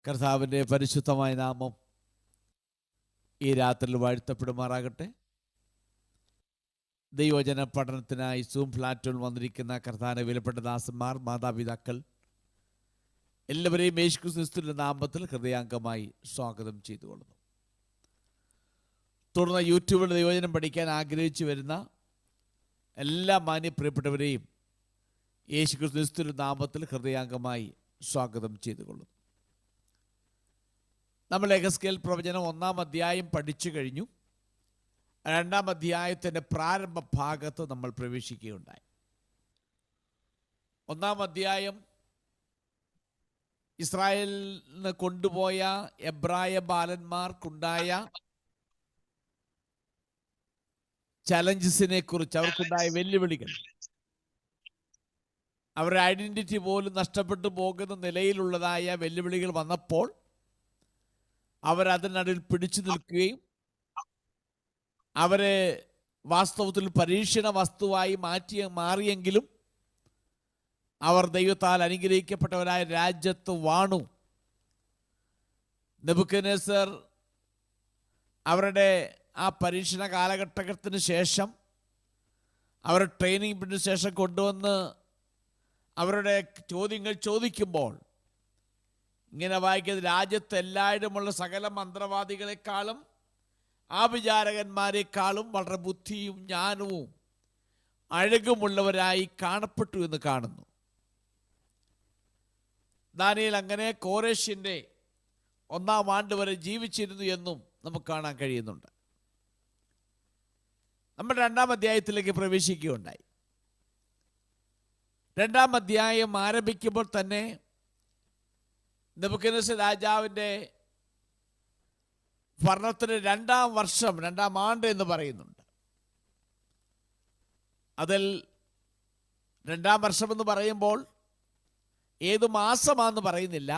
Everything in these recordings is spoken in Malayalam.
കർത്താവിൻ്റെ പരിശുദ്ധമായ നാമം ഈ രാത്രിയിൽ വാഴ്ത്തപ്പെടുമാറാകട്ടെ. ദൈവജന പഠനത്തിനായി സൂം ഫ്ലാറ്റിൽ വന്നിരിക്കുന്ന കർത്താവിൻ്റെ വിലപ്പെട്ട ദാസന്മാർ, മാതാപിതാക്കൾ എല്ലാവരെയും യേശുക്രിസ്തുവിന്റെ നാമത്തിൽ ഹൃദയാംഗമായി സ്വാഗതം ചെയ്തുകൊള്ളുന്നു. തുടർന്ന് യൂട്യൂബിൽ ദൈവജനം പഠിക്കാൻ ആഗ്രഹിച്ചു വരുന്ന എല്ലാ മാന്യ പ്രിയപ്പെട്ടവരെയും യേശുക്രിസ്തുവിന്റെ നാമത്തിൽ ഹൃദയാംഗമായി സ്വാഗതം ചെയ്തുകൊള്ളുന്നു. നമ്മൾ എഹെസ്കേൽ പ്രവചനം 1-ാം അധ്യായം പഠിച്ചു കഴിഞ്ഞു. 2-ാം അധ്യായത്തിൻ്റെ പ്രാരംഭ ഭാഗത്ത് നമ്മൾ പ്രവേശിക്കുകയുണ്ടായി. 1-ാം അധ്യായം ഇസ്രായേലിന് കൊണ്ടുപോയ എബ്രായ ബാലന്മാർക്കുണ്ടായ ചലഞ്ചസിനെ കുറിച്ച്, അവർക്കുണ്ടായ വെല്ലുവിളികൾ, അവരുടെ ഐഡന്റിറ്റി പോലും നഷ്ടപ്പെട്ടു പോകുന്ന നിലയിലുള്ളതായ വെല്ലുവിളികൾ വന്നപ്പോൾ അവരതിനടിയിൽ പിടിച്ചു നിൽക്കുകയും അവരെ വാസ്തവത്തിൽ പരീക്ഷണ വസ്തുവായി മാറിയെങ്കിലും അവർ ദൈവത്താൽ അനുഗ്രഹിക്കപ്പെട്ടവരായ രാജ്യത്ത് വാണു. നെബൂഖദ്നേസർ അവരുടെ ആ പരീക്ഷണ കാലഘട്ടത്തിന് ശേഷം, അവരുടെ ട്രെയിനിങ്ങിന് ശേഷം കൊണ്ടുവന്ന് അവരുടെ ചോദ്യങ്ങൾ ചോദിക്കുമ്പോൾ ഇങ്ങനെ വായിക്കുന്നത്, രാജ്യത്ത് എല്ലായിടമുള്ള സകല മന്ത്രവാദികളെക്കാളും ആഭിചാരകന്മാരെക്കാളും വളരെ ബുദ്ധിയും ജ്ഞാനവും അഴകുമുള്ളവരായി കാണപ്പെട്ടു എന്ന് കാണുന്നു. ദാനിയേൽ അങ്ങനെ കോരേശിൻ്റെ 1-ാം ആണ്ട് വരെ ജീവിച്ചിരുന്നു എന്നും നമുക്ക് കാണാൻ കഴിയുന്നുണ്ട്. നമ്മൾ 2-ാം അധ്യായത്തിലേക്ക് പ്രവേശിക്കുകയുണ്ടായി. 2-ാം അധ്യായം ആരംഭിക്കുമ്പോൾ തന്നെ നെബൂഖദ്നേസർ രാജാവിൻ്റെ ഭരണത്തിന് 2-ാം വർഷം, 2-ാം ആണ്ട് എന്ന് പറയുന്നുണ്ട്. അതിൽ 2-ാം വർഷം എന്ന് പറയുമ്പോൾ ഏത് മാസമാണെന്ന് പറയുന്നില്ല.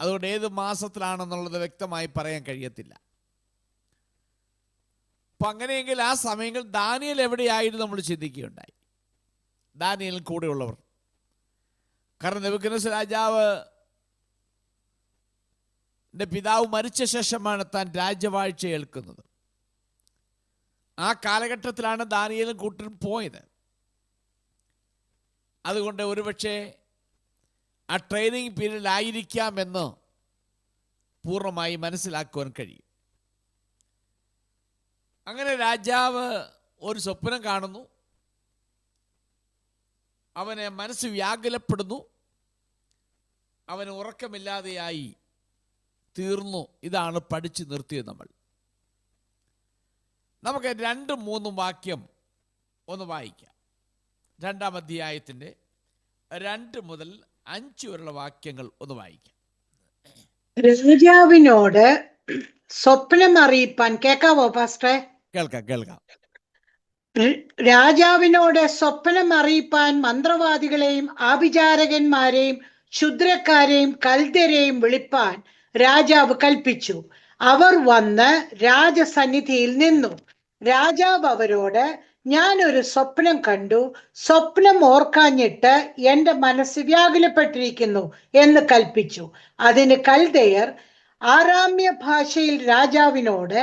അതുകൊണ്ട് ഏത് മാസത്തിലാണെന്നുള്ളത് വ്യക്തമായി പറയാൻ കഴിയത്തില്ല. അപ്പം അങ്ങനെയെങ്കിൽ ആ സമയങ്ങൾ ദാനിയേൽ എവിടെയായിരുന്നു നമ്മൾ ചിന്തിക്കുകയുണ്ടായി. ദാനിയേൽ കൂടെയുള്ളവർ. കാരണം നെബൂഖദ്നേസർ രാജാവ് പിതാവ് മരിച്ച ശേഷമാണ് താൻ രാജ്യവാഴ്ച ഏൽക്കുന്നത്. ആ കാലഘട്ടത്തിലാണ് ദാനിയേലും കൂട്ടരും പോയത്. അതുകൊണ്ട് ഒരുപക്ഷെ ആ ട്രെയിനിങ് പീരീഡിലായിരിക്കാമെന്ന് പൂർണ്ണമായി മനസ്സിലാക്കുവാൻ കഴിയും. അങ്ങനെ രാജാവ് ഒരു സ്വപ്നം കാണുന്നു. അവനെ മനസ്സ് വ്യാകുലപ്പെടുന്നു. അവന് ഉറക്കമില്ലാതെയായി തീർന്നു. ഇതാണ് പഠിച്ചു നിർത്തിയത്. നമുക്ക് 2-3 വാക്യം ഒന്ന് വായിക്കാം. 2-ാം അധ്യായത്തിൻ്റെ 2 മുതൽ 5 വരെയുള്ള വാക്യങ്ങൾ ഒന്ന് വായിക്കാം. രാജാവിനോട് സ്വപ്നം അറിയിപ്പാൻ, കേൾക്കാവോ പാസ്റ്ററെ? കേൾക്കാം. രാജാവിനോട് സ്വപ്നം അറിയിപ്പാൻ മന്ത്രവാദികളെയും ആഭിചാരകന്മാരെയും ക്ഷുദ്രക്കാരെയും കൽദ്യരെയും വിളിപ്പാൻ രാജാവ് കൽപ്പിച്ചു. അവർ വന്ന് രാജസന്നിധിയിൽ നിന്നു. രാജാവ് അവരോട്, ഞാനൊരു സ്വപ്നം കണ്ടു, സ്വപ്നം ഓർക്കാഞ്ഞിട്ട് എൻ്റെ മനസ്സ് വ്യാകുലപ്പെട്ടിരിക്കുന്നു എന്ന് കൽപ്പിച്ചു. അതിന് കൽദയർ ആരാമ്യ ഭാഷയിൽ രാജാവിനോട്,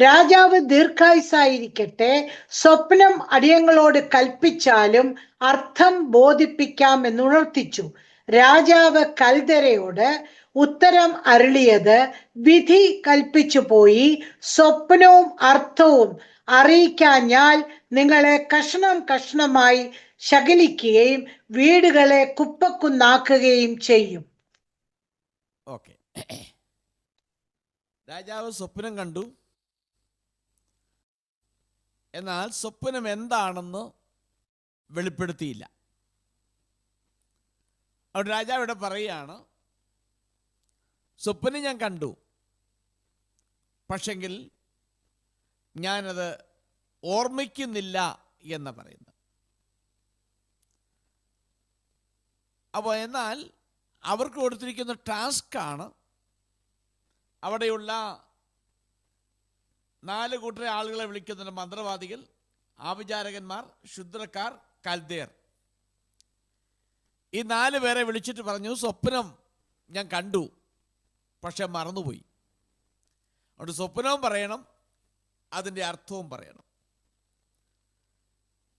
രാജാവ് ദീർഘായുസ്സായിരിക്കട്ടെ, സ്വപ്നം അടിയങ്ങളോട് കൽപ്പിച്ചാലും അർത്ഥം ബോധിപ്പിക്കാം എന്നുണർത്തിച്ചു. രാജാവ് കൽദയരോട് ഉത്തരം അരുളിയത്, വിധി കൽപ്പിച്ചു പോയി, സ്വപ്നവും അർത്ഥവും അറിയിക്കാഞ്ഞാൽ നിങ്ങളെ കഷണം കഷണമായി ശകലിക്കുകയും വീടുകളെ കുപ്പക്കുന്നാക്കുകയും ചെയ്യും. ഓക്കെ. രാജാവ് സ്വപ്നം കണ്ടു. എന്നാൽ സ്വപ്നം എന്താണെന്ന് വെളിപ്പെടുത്തിയില്ല. അവിടെ രാജാവ് ഇവിടെ പറയുകയാണ്, സ്വപ്നം ഞാൻ കണ്ടു, പക്ഷെങ്കിൽ ഞാനത് ഓർമ്മിക്കുന്നില്ല എന്ന് പറയുന്നത്. അപ്പോൾ എന്നാൽ അവർക്ക് കൊടുത്തിരിക്കുന്ന ടാസ്ക്കാണ് അവിടെയുള്ള 4 കൂട്ടരെ ആളുകളെ വിളിക്കുന്നുണ്ട്. മന്ത്രവാദികൾ, ആഭിചാരകന്മാർ, ക്ഷുദ്രക്കാർ, കൽദയർ. ഈ 4 പേരെ വിളിച്ചിട്ട് പറഞ്ഞു, സ്വപ്നം ഞാൻ കണ്ടു, പക്ഷെ മറന്നുപോയി. അതുകൊണ്ട് സ്വപ്നവും പറയണം, അതിൻ്റെ അർത്ഥവും പറയണം.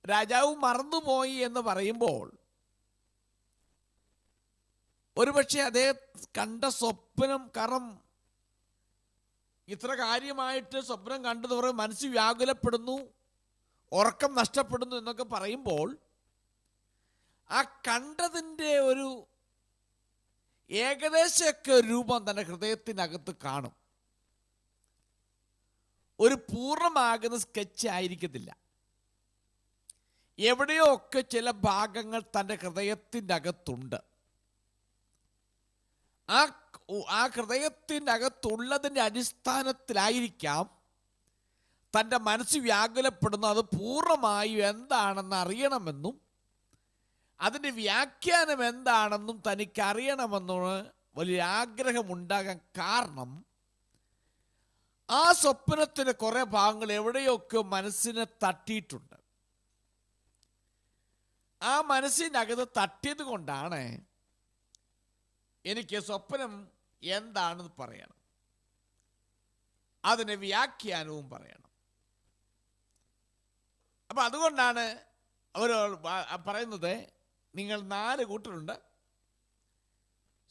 രാജാവ് മറന്നുപോയി എന്ന് പറയുമ്പോൾ ഒരുപക്ഷെ അദ്ദേഹം കണ്ട സ്വപ്നം, കാരണം ഇത്ര കാര്യമായിട്ട് സ്വപ്നം കണ്ടെന്ന് പറയും, മനസ്സ് വ്യാകുലപ്പെടുന്നു, ഉറക്കം നഷ്ടപ്പെടുന്നു എന്നൊക്കെ പറയുമ്പോൾ ആ കണ്ടതിൻ്റെ ഒരു ഏകദേശമൊക്കെ രൂപം തൻ്റെ ഹൃദയത്തിനകത്ത് കാണും. ഒരു പൂർണ്ണമാകുന്ന സ്കെച്ച് ആയിരിക്കത്തില്ല. എവിടെയോ ഒക്കെ ചില ഭാഗങ്ങൾ തൻ്റെ ഹൃദയത്തിൻ്റെ അകത്തുണ്ട്. ആ ഹൃദയത്തിൻ്റെ അകത്തുള്ളതിൻ്റെ അടിസ്ഥാനത്തിലായിരിക്കാം തൻ്റെ മനസ്സ് വ്യാകുലപ്പെടുന്നു. അത് പൂർണ്ണമായും എന്താണെന്ന് അറിയണമെന്നും അതിൻ്റെ വ്യാഖ്യാനം എന്താണെന്നും തനിക്കറിയണമെന്നുള്ള വലിയ ആഗ്രഹമുണ്ടാകാൻ കാരണം ആ സ്വപ്നത്തിൻ്റെ കുറേ ഭാഗങ്ങൾ എവിടെയൊക്കെ മനസ്സിനെ തട്ടിയിട്ടുണ്ട്. ആ മനസ്സിൻ്റെ അകത്ത് തട്ടിയത് കൊണ്ടാണ് എനിക്ക് സ്വപ്നം എന്താണെന്ന് പറയണം, അതിന് വ്യാഖ്യാനവും പറയണം. അപ്പം അതുകൊണ്ടാണ് അവർ പറയുന്നത്, നിങ്ങൾ 4 കൂട്ടരുണ്ട്.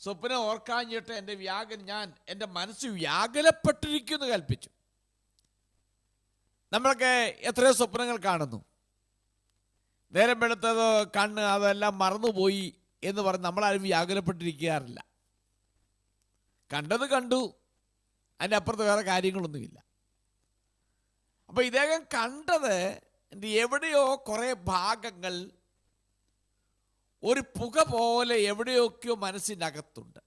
സ്വപ്നം ഓർക്കാഞ്ഞിട്ട് എൻ്റെ മനസ്സ് വ്യാകുലപ്പെട്ടിരിക്കുന്നു കൽപ്പിച്ചു. നമ്മളൊക്കെ എത്രയോ സ്വപ്നങ്ങൾ കാണുന്നു. നേരം വെളുത്തത് കണ്ണ് അതെല്ലാം മറന്നുപോയി എന്ന് പറഞ്ഞ് നമ്മളാരും വ്യാകുലപ്പെട്ടിരിക്കാറില്ല. കണ്ടത് കണ്ടു, അതിൻ്റെ അപ്പുറത്ത് വേറെ കാര്യങ്ങളൊന്നുമില്ല. അപ്പോൾ ഇദ്ദേഹം കണ്ടത് എവിടെയോ കുറേ ഭാഗങ്ങൾ ഒരു പുക പോലെ എവിടെയൊക്കെയോ മനസ്സിൻ്റെ അകത്തുണ്ട്.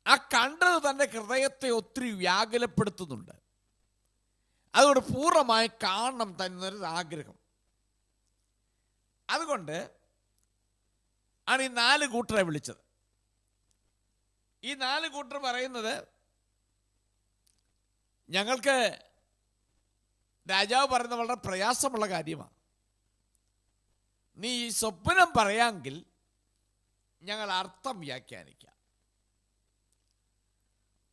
ആ കണ്ടത് തൻ്റെ ഹൃദയത്തെ ഒത്തിരി വ്യാകുലപ്പെടുത്തുന്നുണ്ട്. അതുകൊണ്ട് പൂർണ്ണമായി കാണണം തന്നൊരു ആഗ്രഹം. അതുകൊണ്ട് ആണ് ഈ 4 കൂട്ടരെ വിളിച്ചത്. ഈ 4 കൂട്ടർ പറയുന്നത്, ഞങ്ങൾക്ക് രാജാവ് പറയുന്നത് വളരെ പ്രയാസമുള്ള കാര്യമാണ്. നീ ഈ സ്വപ്നം പറയാമെങ്കിൽ ഞങ്ങൾ അർത്ഥം വ്യാഖ്യാനിക്കാം.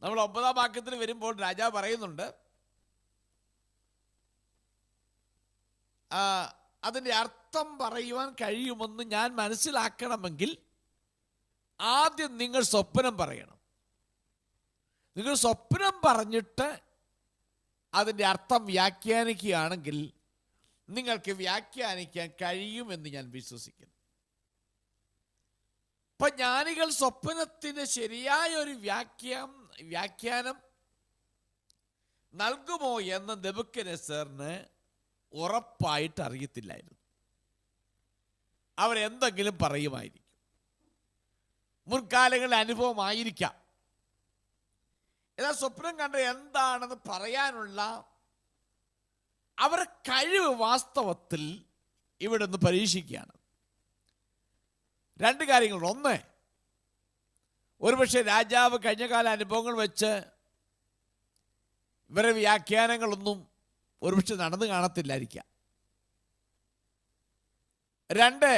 നമ്മൾ 9-ാം വാക്യത്തിൽ വരുമ്പോൾ രാജാവ് പറയുന്നുണ്ട്, അതിൻ്റെ അർത്ഥം പറയുവാൻ കഴിയുമെന്ന് ഞാൻ മനസ്സിലാക്കണമെങ്കിൽ ആദ്യം നിങ്ങൾ സ്വപ്നം പറയണം. നിങ്ങൾ സ്വപ്നം പറഞ്ഞിട്ട് അതിൻ്റെ അർത്ഥം വ്യാഖ്യാനിക്കുകയാണെങ്കിൽ നിങ്ങൾക്ക് വ്യാഖ്യാനിക്കാൻ കഴിയുമെന്ന് ഞാൻ വിശ്വസിക്കുന്നു. അപ്പൊ ജ്ഞാനികൾ സ്വപ്നത്തിന് ശരിയായ ഒരു വ്യാഖ്യാനം നൽകുമോ എന്ന് നെബൂഖദ്നേസറിന് ഉറപ്പായിട്ട് അറിയത്തില്ലായിരുന്നു. അവരെന്തെങ്കിലും പറയുമായിരിക്കും, മുൻകാലങ്ങളിലെ അനുഭവമായിരിക്കാം. എന്നാൽ സ്വപ്നം കണ്ട എന്താണെന്ന് പറയാനുള്ള അവരുടെ കഴിവ് വാസ്തവത്തിൽ ഇവിടെ നിന്ന് പരീക്ഷിക്കുകയാണ്. 2 കാര്യങ്ങൾ. ഒന്ന്, ഒരുപക്ഷെ രാജാവ് കഴിഞ്ഞകാല അനുഭവങ്ങൾ വെച്ച് ഇവരുടെ വ്യാഖ്യാനങ്ങളൊന്നും ഒരുപക്ഷെ നടന്നു കാണത്തില്ലായിരിക്കാം. 2,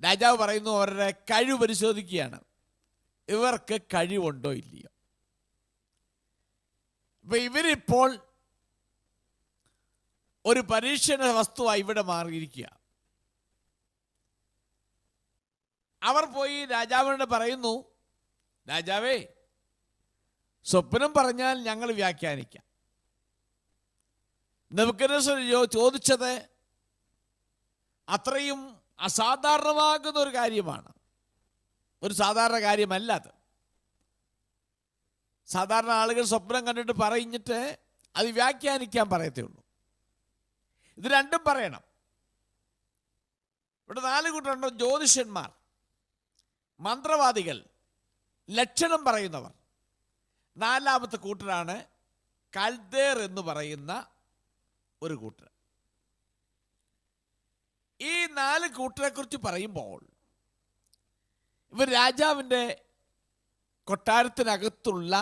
രാജാവ് പറയുന്നു അവരുടെ കഴിവ് പരിശോധിക്കുകയാണ്, ഇവർക്ക് കഴിവുണ്ടോ ഇല്ലയോ. ഇപ്പൊ ഇവരിപ്പോൾ ഒരു പരീക്ഷണ വസ്തുവായി ഇവിടെ മാറിയിരിക്കുക. അവർ പോയി രാജാവിനോട് പറയുന്നു, രാജാവേ, സ്വപ്നം പറഞ്ഞാൽ ഞങ്ങൾ വ്യാഖ്യാനിക്കാം. നെബൂഖദ്നേസർ ചോദിച്ചത് അത്രയും അസാധാരണമാകുന്ന ഒരു കാര്യമാണ്, ഒരു സാധാരണ കാര്യമല്ല അത്. സാധാരണ ആളുകൾ സ്വപ്നം കണ്ടിട്ട് പറഞ്ഞിട്ട് അത് വ്യാഖ്യാനിക്കാൻ പറയത്തേ ഉള്ളൂ. ഇത് രണ്ടും പറയണം. ഇവിടെ 4 കൂട്ടരുണ്ട്: ജ്യോതിഷന്മാർ, മന്ത്രവാദികൾ, ലക്ഷണം പറയുന്നവർ. 4ാമത്തെ കൂട്ടരാണ് കൽദേർ എന്ന് പറയുന്ന ഒരു കൂട്ടർ. ഈ 4 കൂട്ടരെ കുറിച്ച് പറയുമ്പോൾ ഇവർ രാജാവിൻ്റെ കൊട്ടാരത്തിനകത്തുള്ള,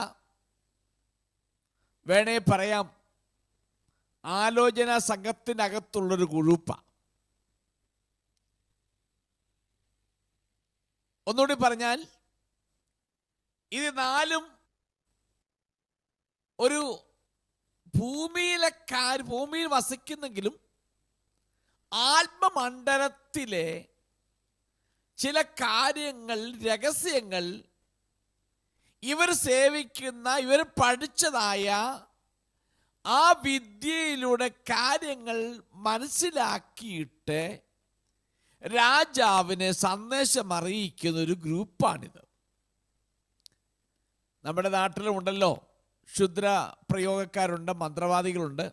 വേണേ പറയാം, ആലോചനാ സംഘത്തിനകത്തുള്ളൊരു ഗ്രൂപ്പാണ്. ഒന്നുകൂടി പറഞ്ഞാൽ, ഇത് നാലും ഒരു ഭൂമിയിൽ വസിക്കുന്നെങ്കിലും ആത്മമണ്ഡലത്തിലെ ചില കാര്യങ്ങൾ, രഹസ്യങ്ങൾ, ഇവർ സേവിക്കുന്ന, ഇവർ പഠിച്ചതായ ആ വിദ്യയിലൂടെ കാര്യങ്ങൾ മനസ്സിലാക്കിയിട്ട് രാജാവിനെ സന്ദേശം അറിയിക്കുന്ന ഒരു ഗ്രൂപ്പാണിത്. നമ്മുടെ നാട്ടിലുമുണ്ടല്ലോ, ക്ഷുദ്ര പ്രയോഗക്കാരുണ്ട്, മന്ത്രവാദികളുണ്ട്,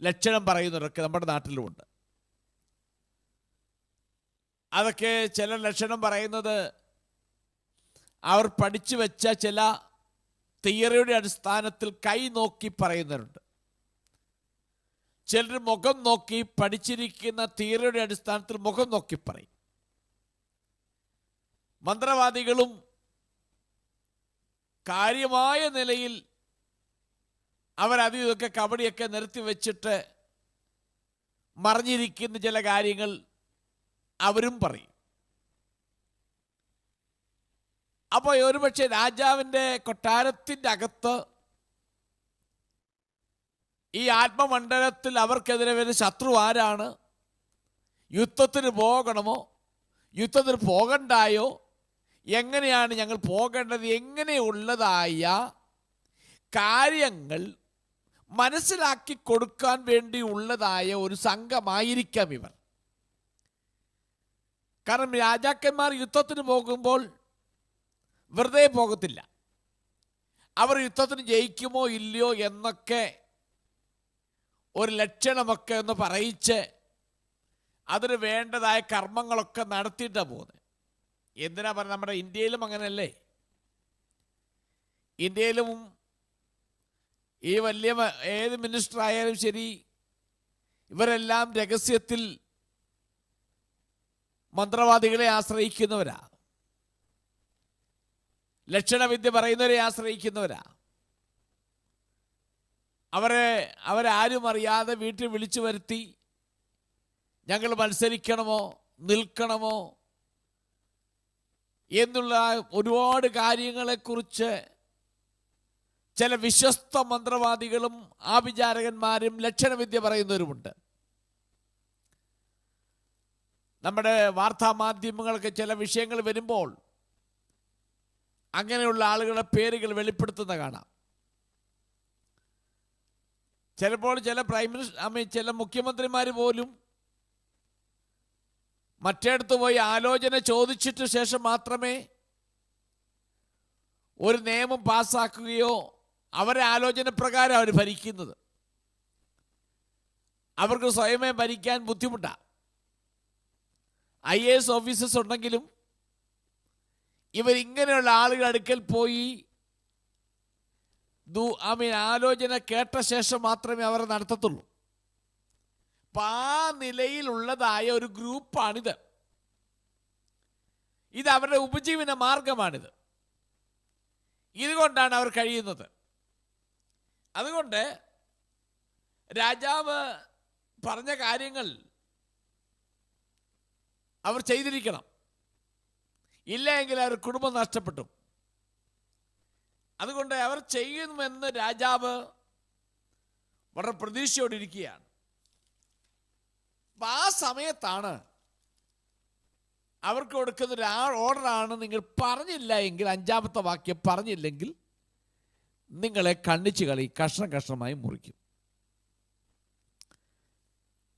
ലക്ഷണം പറയുന്നവരൊക്കെ നമ്മുടെ നാട്ടിലുമുണ്ട്. അതൊക്കെ ചില ലക്ഷണം പറയുന്നത് അവർ പഠിച്ചു വെച്ച ചില തിയറിയുടെ അടിസ്ഥാനത്തിൽ കൈ നോക്കി പറയുന്നവരുണ്ട്. ചിലർ മുഖം നോക്കി, പഠിച്ചിരിക്കുന്ന തിയറിയുടെ അടിസ്ഥാനത്തിൽ മുഖം നോക്കി പറയും. മന്ത്രവാദികളും കാര്യമായ നിലയിൽ അവരത് ഇതൊക്കെ കബഡിയൊക്കെ നിർത്തി വെച്ചിട്ട് മറിഞ്ഞിരിക്കുന്ന ചില കാര്യങ്ങൾ അവരും പറയും. അപ്പോൾ ഒരുപക്ഷെ രാജാവിൻ്റെ കൊട്ടാരത്തിൻ്റെ അകത്ത് ഈ ആത്മമണ്ഡലത്തിൽ അവർക്കെതിരെ വരുന്ന ശത്രു ആരാണ്, യുദ്ധത്തിന് പോകണമോ, യുദ്ധത്തിന് പോകണ്ടായോ, എങ്ങനെയാണ് ഞങ്ങൾ പോകേണ്ടത്, എങ്ങനെയുള്ളതായ കാര്യങ്ങൾ മനസ്സിലാക്കി കൊടുക്കാൻ വേണ്ടിയുള്ളതായ ഒരു സംഘമായിരിക്കാം ഇവർ. കാരണം രാജാക്കന്മാർ യുദ്ധത്തിന് പോകുമ്പോൾ വെറുതെ പോകത്തില്ല. അവർ യുദ്ധത്തിന് ജയിക്കുമോ ഇല്ലയോ എന്നൊക്കെ ഒരു ലക്ഷണമൊക്കെ ഒന്ന് പറയിച്ച് അതിന് വേണ്ടതായ കർമ്മങ്ങളൊക്കെ നടത്തിയിട്ടാണ് പോകുന്നത്. എന്തിനാ പറയുക, നമ്മുടെ ഇന്ത്യയിലും അങ്ങനെയല്ലേ? ഇന്ത്യയിലും ഈ വലിയ ഏത് മിനിസ്റ്റർ ആയാലും ശരി, ഇവരെല്ലാം രഹസ്യത്തിൽ മന്ത്രവാദികളെ ആശ്രയിക്കുന്നവരാ, ലക്ഷണവിദ്യ പറയുന്നവരെ ആശ്രയിക്കുന്നവരാ. അവരാരും അറിയാതെ വീട്ടിൽ വിളിച്ചു വരുത്തി ഞങ്ങൾ മത്സരിക്കണമോ നിൽക്കണമോ എന്നുള്ള ഒരുപാട് കാര്യങ്ങളെക്കുറിച്ച് ചില വിശ്വസ്ത മന്ത്രവാദികളും ആഭിചാരകന്മാരും ലക്ഷണവിദ്യ പറയുന്നവരുമുണ്ട്. നമ്മുടെ വാർത്താ മാധ്യമങ്ങൾക്ക് ചില വിഷയങ്ങൾ വരുമ്പോൾ അങ്ങനെയുള്ള ആളുകളുടെ പേരുകൾ വെളിപ്പെടുത്തുന്ന കാണാം. ചിലപ്പോൾ ചില ചില മുഖ്യമന്ത്രിമാർ പോലും മറ്റേടത്ത് പോയി ആലോചന ചോദിച്ചിട്ട് ശേഷം മാത്രമേ ഒരു നിയമം പാസ്സാക്കുകയോ അവരെ ആലോചന പ്രകാരം അവർ ഭരിക്കുന്നത്. അവർക്ക് സ്വയമേ ഭരിക്കാൻ ബുദ്ധിമുട്ടാണ്. IAS ഓഫീസേഴ്സ് ഉണ്ടെങ്കിലും ഇവരിങ്ങനെയുള്ള ആളുകൾ അടുക്കൽ പോയി ആലോചന കേട്ട ശേഷം മാത്രമേ അവർ നടത്തത്തുള്ളൂ. അപ്പം ആ നിലയിലുള്ളതായ ഒരു ഗ്രൂപ്പാണിത്. ഇത് അവരുടെ ഉപജീവന മാർഗമാണിത്. ഇതുകൊണ്ടാണ് അവർ കഴിയുന്നത്. അതുകൊണ്ട് രാജാവ് പറഞ്ഞ കാര്യങ്ങൾ അവർ ചെയ്തിരിക്കണം. ഇല്ല എങ്കിൽ അവർ കുടുംബം നഷ്ടപ്പെട്ടു. അതുകൊണ്ട് അവർ ചെയ്യുമെന്ന് രാജാവ് വളരെ പ്രതീക്ഷയോടിരിക്കുകയാണ്. അപ്പം ആ സമയത്താണ് അവർക്ക് കൊടുക്കുന്ന ഒരു ഓർഡറാണ്, നിങ്ങൾ പറഞ്ഞില്ല എങ്കിൽ, 5-ാമത്തെ വാക്യം പറഞ്ഞില്ലെങ്കിൽ നിങ്ങളെ കണ്ണിച്ച് കളി, കഷ്ണം കഷ്ണമായി മുറിക്കും.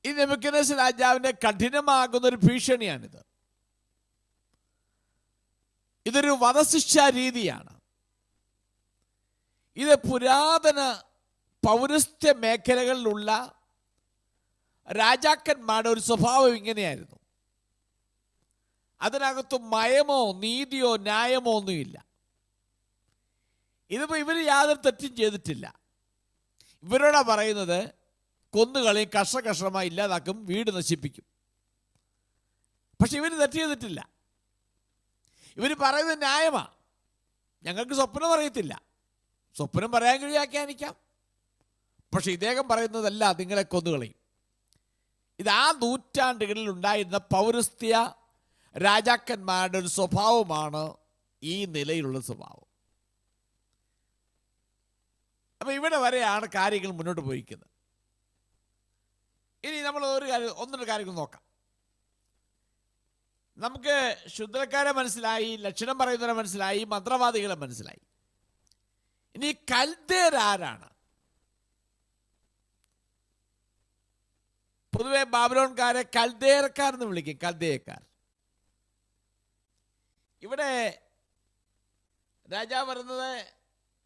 ഈ നെബൂഖദ്നേസർ രാജാവിൻ്റെ കഠിനമാകുന്നൊരു ഭീഷണിയാണിത്. ഇതൊരു വധശിക്ഷാ രീതിയാണ്. ഇത് പുരാതന പൗരസ്ത്യ മേഖലകളിലുള്ള രാജാക്കന്മാരുടെ ഒരു സ്വഭാവം ഇങ്ങനെയായിരുന്നു. അതിനകത്ത് മയമോ നീതിയോ ന്യായമോ ഒന്നുമില്ല. ഇതിപ്പോൾ ഇവർ യാതൊരു തെറ്റും ചെയ്തിട്ടില്ല. ഇവരോടാ പറയുന്നത് കൊന്നുകളയും, കഷ്ണമായി ഇല്ലാതാക്കും, വീട് നശിപ്പിക്കും. പക്ഷെ ഇവർ തെറ്റ് ചെയ്തിട്ടില്ല. ഇവർ പറയുന്നത് ന്യായമാണ്. ഞങ്ങൾക്ക് സ്വപ്നം അറിയത്തില്ല, സ്വപ്നം പറയാൻ കഴിയാക്കാനിക്കാം, പക്ഷെ ഇദ്ദേഹം പറയുന്നതല്ല, നിങ്ങളെ കൊന്നുകളയും. ഇത് ആ നൂറ്റാണ്ടുകളിൽ ഉണ്ടായിരുന്ന പൗരസ്ത്യ രാജാക്കന്മാരുടെ ഒരു സ്വഭാവമാണ് ഈ നിലയിലുള്ള സ്വഭാവം. അപ്പം ഇവിടെ വരെയാണ് കാര്യങ്ങൾ മുന്നോട്ട് പോയിരിക്കുന്നത്. ഇനി നമ്മൾ ഒന്നൊരു കാര്യങ്ങൾ നോക്കാം. നമുക്ക് ശുദ്രക്കാരെ മനസ്സിലായി, ലക്ഷണം പറയുന്നവരെ മനസ്സിലായി, മന്ത്രവാദികളെ മനസ്സിലായി. ഇനി കൽദേരാരാണ്? പൊതുവെ ബാബിലോൺകാരെ കൽദേയക്കാരെന്ന് വിളിക്കും. കൽദേയക്കാർ. ഇവിടെ രാജാവ് പറയുന്നത്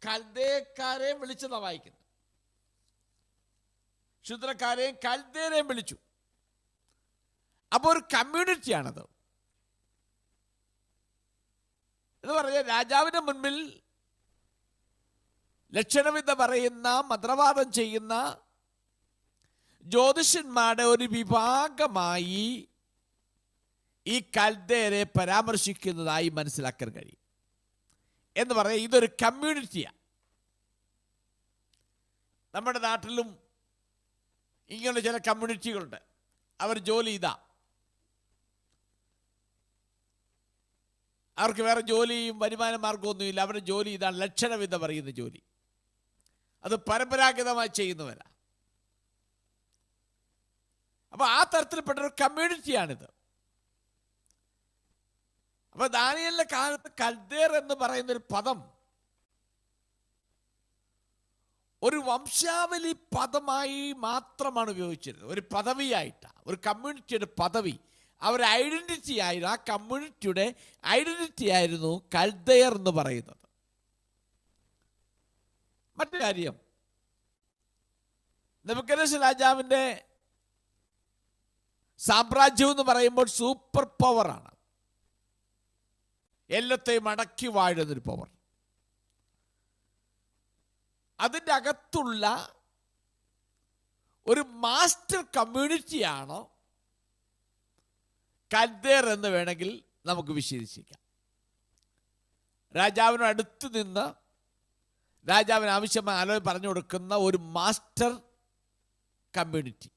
കൽദേയക്കാരെ വിളിച്ചെന്നാണ് വായിക്കുന്നത്. ശുദ്രക്കാരെയും കൽദേരെയും വിളിച്ചു. അപ്പോൾ ഒരു കമ്മ്യൂണിറ്റിയാണത്. എന്ന് പറഞ്ഞാൽ രാജാവിന്റെ മുൻപിൽ ലക്ഷണവിദ്യ പറയുന്ന, മന്ത്രവാദം ചെയ്യുന്ന ജ്യോതിഷന്മാരുടെ ഒരു വിഭാഗമായി ഈ കൽദേരെ പരാമർശിക്കുന്നതായി മനസ്സിലാക്കാൻ കഴിയും. എന്ന് പറയാം, ഇതൊരു കമ്മ്യൂണിറ്റിയാണ്. നമ്മുടെ നാട്ടിലും ഇങ്ങനെ ചില കമ്മ്യൂണിറ്റികളുണ്ട്. അവർ ജോലി ഇതാ, അവർക്ക് വേറെ ജോലിയും വരുമാന മാർഗമൊന്നുമില്ല. അവരുടെ ജോലി ഇതാണ്, ലക്ഷണവിദ്യ പറയുന്ന ജോലി. അത് പരമ്പരാഗതമായി ചെയ്യുന്നവരാ. അപ്പൊ ആ തരത്തിൽപ്പെട്ട ഒരു കമ്മ്യൂണിറ്റിയാണിത്. അപ്പൊ ദാനിയേലിന്റെ കാലത്ത് കൽദേർ എന്ന് പറയുന്ന ഒരു പദം ഒരു വംശാവലി പദമായി മാത്രമാണ് ഉപയോഗിച്ചിരുന്നത്. ഒരു പദവിയായിട്ടാണ്, ഒരു കമ്മ്യൂണിറ്റിയുടെ പദവി, അവരുടെ ഐഡന്റിറ്റി ആയിരുന്നു. ആ കമ്മ്യൂണിറ്റിയുടെ ഐഡന്റിറ്റി ആയിരുന്നു കൽദേർ എന്ന് പറയുന്നത്. മറ്റു കാര്യം, നെബൂഖദ്നേസർ രാജാവിന്റെ സാമ്രാജ്യം എന്ന് പറയുമ്പോൾ സൂപ്പർ പവറാണ്. എല്ലാത്തെയും അടക്കി വാഴുന്നൊരു പവർ. അതിൻ്റെ അകത്തുള്ള ഒരു മാസ്റ്റർ കമ്മ്യൂണിറ്റിയാണ് കൽദേർ എന്ന് വേണമെങ്കിൽ നമുക്ക് വിശേഷിക്കാം. രാജാവിന് അടുത്ത് നിന്ന് രാജാവിന് ആവശ്യമായ ആലോചന പറഞ്ഞു കൊടുക്കുന്ന ഒരു മാസ്റ്റർ കമ്മ്യൂണിറ്റി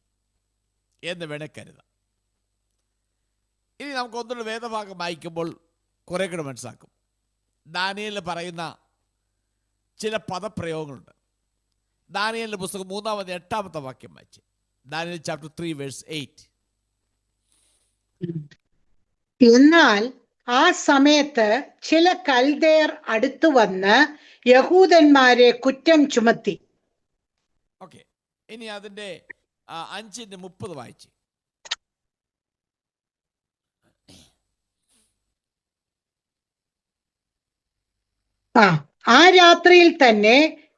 എന്ന് വേണേൽ കരുതാം. ഇനി നമുക്ക് ഒന്നുള്ള വേദഭാഗം വായിക്കുമ്പോൾ കുറെ കൂടെ മനസ്സിലാക്കും. ദാനിയേലിൽ പറയുന്ന ചില പദപ്രയോഗങ്ങളുണ്ട്. ദാനിയേലിന്റെ പുസ്തകം 3-8 വാക്യം വായിച്ച്. Daniel chapter 3 verse 8. എന്നാൽ ആ സമയത്ത് ചില കൽദേർ അടുത്തു വന്ന് യഹൂദന്മാരെ കുറ്റം ചുമത്തി. ഓക്കെ, ഇനി അതിന്റെ 5:30 വായിച്ച്. ആ രാത്രിയിൽ തന്നെ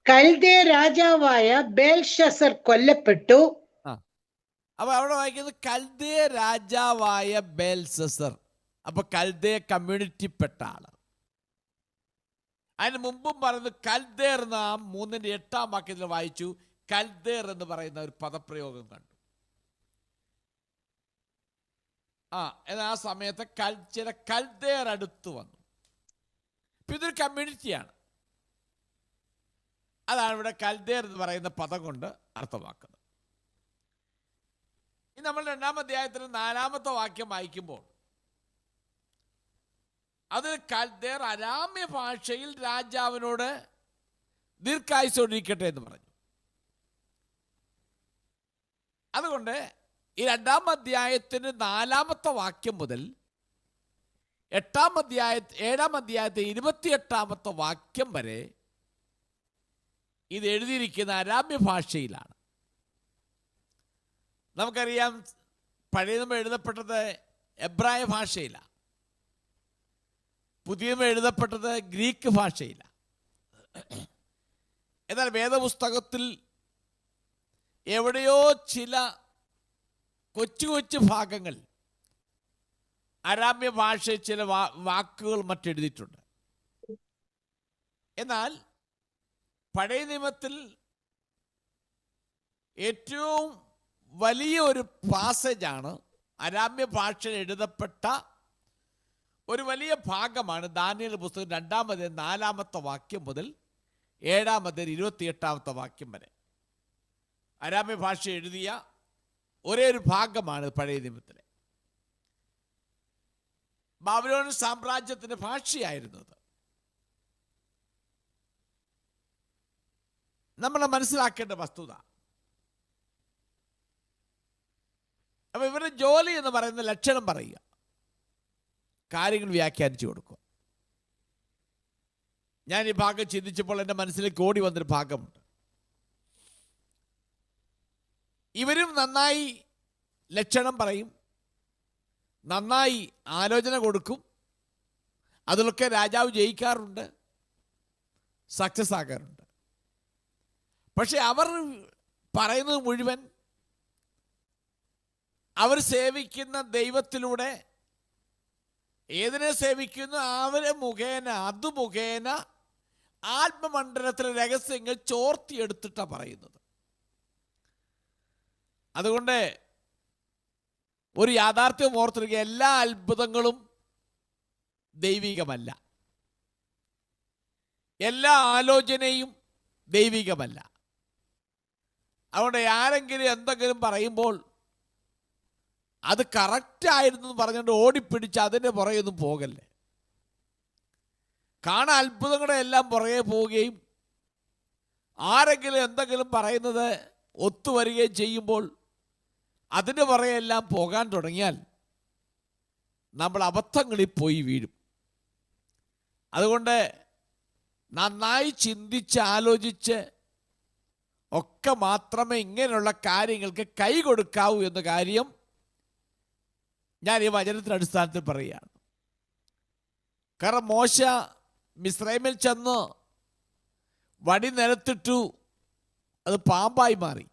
കൽദേ രാജാവായ ബേൽഷസർ കൊല്ലപ്പെട്ടു. അപ്പൊ അവിടെ വായിക്കുന്നത് കൽദേ രാജാവായ ബേൽഷസർ. അപ്പൊ കൽദേ കമ്മ്യൂണിറ്റി പെട്ട ആള്. അതിന് മുമ്പും പറയുന്നത് കൽദേർ എന്ന് 3:8 വാക്യത്തിൽ വായിച്ചു. കൽദേർ എന്ന് പറയുന്ന ഒരു പദപ്രയോഗം കണ്ടു. എന്നാൽ ആ സമയത്ത് ചില കൽദേർ അടുത്ത് വന്നു. ഇതൊരു കമ്മ്യൂണിറ്റിയാണ്. അതാണ് ഇവിടെ കൽദേർ എന്ന് പറയുന്ന പദം കൊണ്ട് അർത്ഥമാക്കുന്നത്. ഇനി നമ്മൾ 2-ാം അധ്യായത്തിന് 4-ാമത്തെ വാക്യം വായിക്കുമ്പോൾ അത് കൽദേർ അരാമ്യ ഭാഷയിൽ രാജാവിനോട് ദീർഘായുസ്സോടിരിക്കട്ടെ എന്ന് പറഞ്ഞു. അതുകൊണ്ട് ഈ 2-ാം അധ്യായത്തിന് 4-ാമത്തെ വാക്യം മുതൽ 7-ാം അധ്യായത്തെ 28-ാമത്തെ വാക്യം വരെ ഇത് എഴുതിയിരിക്കുന്ന അരാമ്യ ഭാഷയിലാണ്. നമുക്കറിയാം, പഴയ നിയമം എഴുതപ്പെട്ടത് എബ്രായ ഭാഷയിലാണ്, പുതിയ നിയമം എഴുതപ്പെട്ടത് ഗ്രീക്ക് ഭാഷയിലാണ്. എന്നാൽ വേദപുസ്തകത്തിൽ എവിടെയോ ചില കൊച്ചു കൊച്ചു ഭാഗങ്ങൾ അരാമ്യ ഭാഷയിൽ ചില വാക്കുകൾ മറ്റെഴുതിയിട്ടുണ്ട്. എന്നാൽ പഴയ നിയമത്തിൽ ഏറ്റവും വലിയ ഒരു പാസേജാണ്, അരാമ്യ ഭാഷയിൽ എഴുതപ്പെട്ട ഒരു വലിയ ഭാഗമാണ് ദാനിയേൽ പുസ്തകം 2-ാം അധ്യായം 4-ാമത്തെ വാക്യം മുതൽ 7-ാം അധ്യായം 28-ാമത്തെ വാക്യം വരെ. അരാമ്യ ഭാഷ എഴുതിയ ഒരേ ഒരു ഭാഗമാണ് പഴയ നിയമത്തിലെ. ബാബിലോൺ സാമ്രാജ്യത്തിന്റെ ഭാഷയായിരുന്നു അത്. നമ്മൾ മനസ്സിലാക്കേണ്ട വസ്തുത. അപ്പൊ ഇവരുടെ ജോലി എന്ന് പറയുന്ന ലക്ഷണം പറയുക, കാര്യങ്ങൾ വ്യാഖ്യാനിച്ചു കൊടുക്കുക. ഞാൻ ഈ ഭാഗം ചിന്തിച്ചപ്പോൾ എൻ്റെ മനസ്സിലേക്ക് ഓടി വന്നൊരു ഭാഗമുണ്ട്. ഇവരും നന്നായി ലക്ഷണം പറയും, നന്നായി ആലോചന കൊടുക്കും, അതിലൊക്കെ രാജാവ് ജയിക്കാറുണ്ട്, സക്സസ് ആകാറുണ്ട്. പക്ഷെ അവർ പറയുന്നത് മുഴുവൻ അവർ സേവിക്കുന്ന ദൈവത്തിലൂടെ, ഏതിനെ സേവിക്കുന്നു അവരെ മുഖേന, അത് മുഖേന ആത്മമണ്ഡലത്തിലെ രഹസ്യങ്ങൾ ചോർത്തിയെടുത്തിട്ടാണ് പറയുന്നത്. അതുകൊണ്ട് ഒരു യാഥാർത്ഥ്യം ഓർത്തിരിക്കുക, എല്ലാ അത്ഭുതങ്ങളും ദൈവികമല്ല, എല്ലാ ആലോചനയും ദൈവികമല്ല. അതുകൊണ്ട് ആരെങ്കിലും എന്തെങ്കിലും പറയുമ്പോൾ അത് കറക്റ്റായിരുന്നു എന്ന് പറഞ്ഞുകൊണ്ട് ഓടിപ്പിടിച്ച് അതിൻ്റെ പുറകെയൊന്നും പോകല്ലേ. കാണാൻ അത്ഭുതങ്ങളുടെ എല്ലാം പുറകെ പോവുകയും ആരെങ്കിലും എന്തെങ്കിലും പറയുന്നത് ഒത്തുവരികയും ചെയ്യുമ്പോൾ അതിൻ്റെ പുറകെയെല്ലാം പോകാൻ തുടങ്ങിയാൽ നമ്മൾ അബദ്ധങ്ങളിൽ പോയി വീഴും. അതുകൊണ്ട് നന്നായി ചിന്തിച്ച് ആലോചിച്ച് ഒക്കെ മാത്രമേ ഇങ്ങനെയുള്ള കാര്യങ്ങൾക്ക് കൈ കൊടുക്കാവൂ എന്ന കാര്യം ഞാൻ ഈ വചനത്തിൻ്റെ അടിസ്ഥാനത്തിൽ പറയുകയാണ്. കാരണം മോശ മിസ്രൈമിൽ ചെന്ന് വടി നിലത്തിട്ടു, അത് പാമ്പായി മാറി.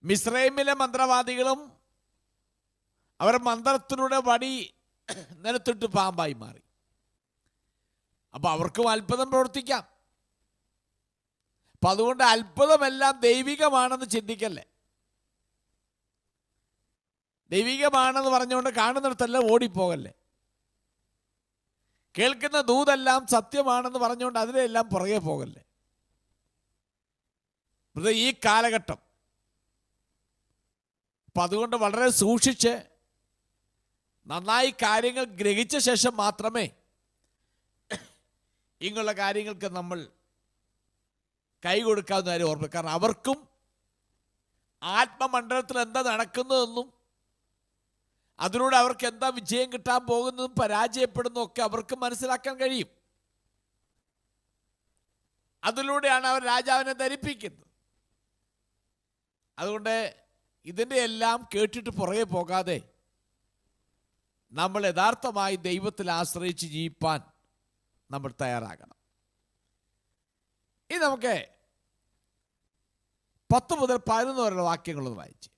മിസ്രൈമിലെ മന്ത്രവാദികളും അവരുടെ മന്ത്രത്തിലൂടെ വടി നിലത്തിട്ട് പാമ്പായി മാറി. അപ്പൊ അവർക്കും അത്ഭുതം പ്രവർത്തിക്കാം. അപ്പൊ അതുകൊണ്ട് അത്ഭുതമെല്ലാം ദൈവികമാണെന്ന് ചിന്തിക്കല്ലേ. ദൈവികമാണെന്ന് പറഞ്ഞുകൊണ്ട് കാണുന്നിടത്തെല്ലാം ഓടിപ്പോകല്ലേ. കേൾക്കുന്ന ദൂതെല്ലാം സത്യമാണെന്ന് പറഞ്ഞുകൊണ്ട് അതിനെല്ലാം പുറകെ പോകല്ലേ. ഈ കാലഘട്ടം അപ്പം അതുകൊണ്ട് വളരെ സൂക്ഷിച്ച് നന്നായി കാര്യങ്ങൾ ഗ്രഹിച്ച ശേഷം മാത്രമേ ഇങ്ങനെയുള്ള കാര്യങ്ങൾക്ക് നമ്മൾ കൈ കൊടുക്കാവുന്ന കാര്യം ഓർമ്മ. കാരണം അവർക്കും ആത്മമണ്ഡലത്തിൽ എന്താ നടക്കുന്നതെന്നും അതിലൂടെ അവർക്ക് എന്താ വിജയം കിട്ടാൻ പോകുന്നതും പരാജയപ്പെടുന്നതും ഒക്കെ അവർക്ക് മനസ്സിലാക്കാൻ കഴിയും. അതിലൂടെയാണ് അവർ രാജാവിനെ ധരിപ്പിക്കുന്നത്. അതുകൊണ്ട് ഇതിൻ്റെ എല്ലാം കേട്ടിട്ട് പുറകെ പോകാതെ നമ്മൾ യഥാർത്ഥമായി ദൈവത്തിൽ ആശ്രയിച്ച് ജീവിപ്പാൻ നമ്മൾ തയ്യാറാകണം. ഇനി നമുക്ക് 10 മുതൽ 11 വരെയുള്ള വാക്യങ്ങളൊന്ന് വായിച്ച്.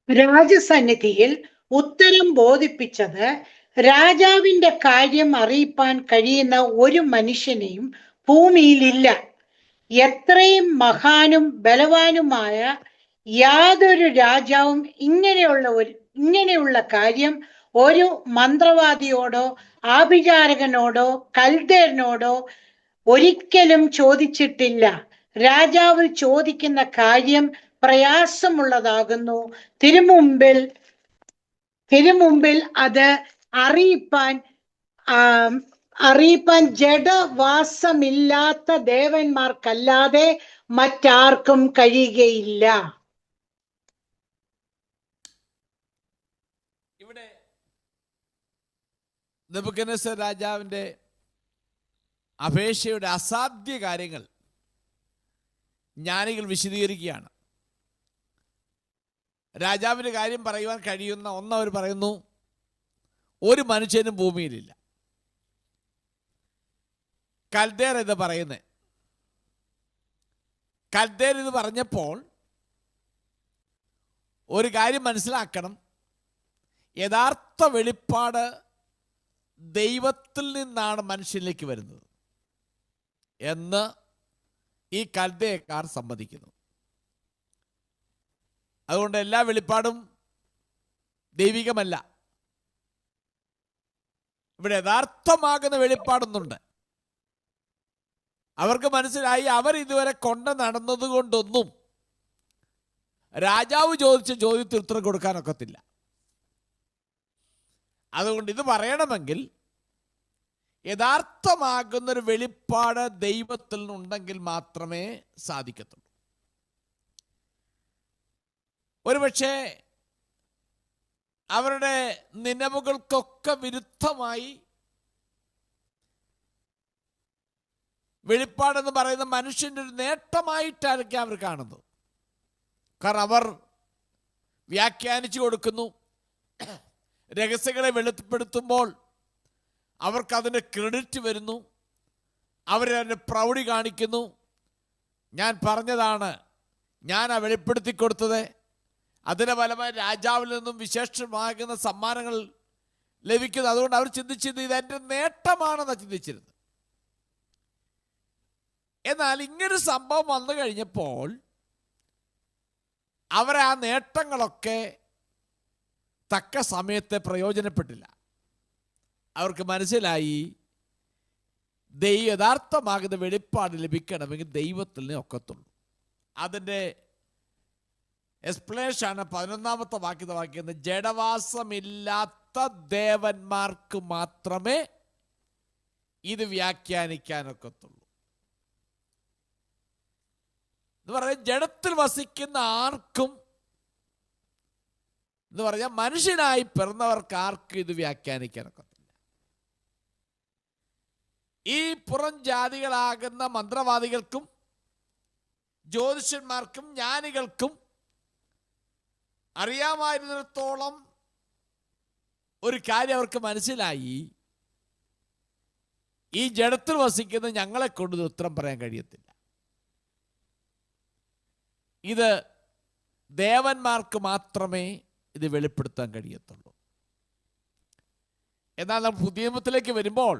രാജസന്നിധിയിൽ ഉത്തരം ബോധിപ്പിച്ചത്, രാജാവിന്റെ കാര്യം അറിയിപ്പാൻ കഴിയുന്ന ഒരു മനുഷ്യനെയും ഭൂമിയിലില്ല. എത്രയും മഹാനും ബലവാനുമായ യാതൊരു രാജാവും ഇങ്ങനെയുള്ള കാര്യം ഒരു മന്ത്രവാദിയോടോ ആഭിചാരകനോടോ കൽദേരനോടോ ഒരിക്കലും ചോദിച്ചിട്ടില്ല. രാജാവ് ചോദിക്കുന്ന കാര്യം പ്രയാസമുള്ളതാകുന്നു. തിരുമുമ്പിൽ അത് അറിയിപ്പാൻ ജഡവാസമില്ലാത്ത ദേവന്മാർക്കല്ലാതെ മറ്റാർക്കും കഴിയുകയില്ല. ഇവിടെ നെബൂഖദ്നേസർ രാജാവിൻ്റെ അപേക്ഷയുടെ അസാധ്യ കാര്യങ്ങൾ ജ്ഞാനികൾ വിശദീകരിക്കുകയാണ്. രാജാവിൻ്റെ കാര്യം പറയുവാൻ കഴിയുന്ന അവർ പറയുന്നു, ഒരു മനുഷ്യനും ഭൂമിയിലില്ല. കൽദേർ എന്ന് പറയുന്നത്, കൽദേർ എന്ന് പറഞ്ഞപ്പോൾ ഒരു കാര്യം മനസ്സിലാക്കണം, യഥാർത്ഥ വെളിപ്പാട് ദൈവത്തിൽ നിന്നാണ് മനുഷ്യനിലേക്ക് വരുന്നത് എന്ന് ഈ കൽദേക്കാർ സമ്മതിക്കുന്നു. അതുകൊണ്ട് എല്ലാ വെളിപ്പാടും ദൈവികമല്ല. ഇവിടെ യഥാർത്ഥമാകുന്ന വെളിപ്പാടൊന്നുണ്ട്. അവർക്ക് മനസ്സിലായി, അവർ ഇതുവരെ കൊണ്ട് നടന്നത് കൊണ്ടൊന്നും രാജാവ് ചോദിച്ച ചോദ്യത്തിന് ഉത്തരം കൊടുക്കാനൊക്കത്തില്ല. അതുകൊണ്ട് ഇത് പറയണമെങ്കിൽ യഥാർത്ഥമാകുന്നൊരു വെളിപ്പാട് ദൈവത്തിൽ നിന്നുണ്ടെങ്കിൽ മാത്രമേ സാധിക്കത്തുള്ളൂ. ഒരുപക്ഷെ അവരുടെ നിലവുകൾക്കൊക്കെ വിരുദ്ധമായി വെളിപ്പാടെന്ന് പറയുന്ന മനുഷ്യൻ്റെ ഒരു നേട്ടമായിട്ടായിരിക്കും അവർ കാണുന്നത്. കാരണം അവർ വ്യാഖ്യാനിച്ചു കൊടുക്കുന്നു. രഹസ്യങ്ങളെ വെളിപ്പെടുത്തുമ്പോൾ അവർക്കതിൻ്റെ ക്രെഡിറ്റ് വരുന്നു. അവരതിൻ്റെ പ്രൗഢി കാണിക്കുന്നു. ഞാൻ പറഞ്ഞതാണ്, ഞാനാ വെളിപ്പെടുത്തി കൊടുത്തത്. അതിൻ്റെ ഫലമായി രാജാവിൽ നിന്നും വിശേഷമാകുന്ന സമ്മാനങ്ങൾ ലഭിക്കുന്നു. അതുകൊണ്ട് അവർ ചിന്തിച്ചത് ഇതെൻ്റെ നേട്ടമാണെന്നാണ് ചിന്തിച്ചിരുന്നത്. എന്നാൽ ഇങ്ങനൊരു സംഭവം വന്നു കഴിഞ്ഞപ്പോൾ അവർ ആ നേട്ടങ്ങളൊക്കെ തക്ക സമയത്തെ പ്രയോജനപ്പെട്ടില്ല. അവർക്ക് മനസ്സിലായി യഥാർത്ഥമാകുന്ന വെളിപ്പാട് ലഭിക്കണമെങ്കിൽ ദൈവത്തിൽ ഒക്കത്തുള്ളൂ. അതിൻ്റെ എക്സ്പ്ലനേഷനാണ് 11ാമത്തെ വാക്യം. ജഡവാസമില്ലാത്ത ദേവന്മാർക്ക് മാത്രമേ ഇത് വ്യാഖ്യാനിക്കാനൊക്കത്തുള്ളൂ എന്ന് പറഞ്ഞാൽ ജഡത്തിൽ വസിക്കുന്ന ആർക്കും എന്ന് പറഞ്ഞാൽ മനുഷ്യനായി പിറന്നവർക്ക് ആർക്കും ഇത് വ്യാഖ്യാനിക്കാനൊക്കത്തില്ല. ഈ പുറം ജാതികളാകുന്ന മന്ത്രവാദികൾക്കും ജ്യോതിഷന്മാർക്കും ജ്ഞാനികൾക്കും അറിയാമായിരുന്നിടത്തോളം ഒരു കാര്യം അവർക്ക് മനസ്സിലായി, ഈ ജഡത്തിൽ വസിക്കുന്ന ഞങ്ങളെ കൊണ്ട് ഇത് ഉത്തരം പറയാൻ കഴിയത്തില്ല. ഇത് ദേവന്മാർക്ക് മാത്രമേ ഇത് വെളിപ്പെടുത്താൻ കഴിയത്തുള്ളൂ. എന്നാൽ നമ്മൾ പുതിയ നിയമത്തിലേക്ക് വരുമ്പോൾ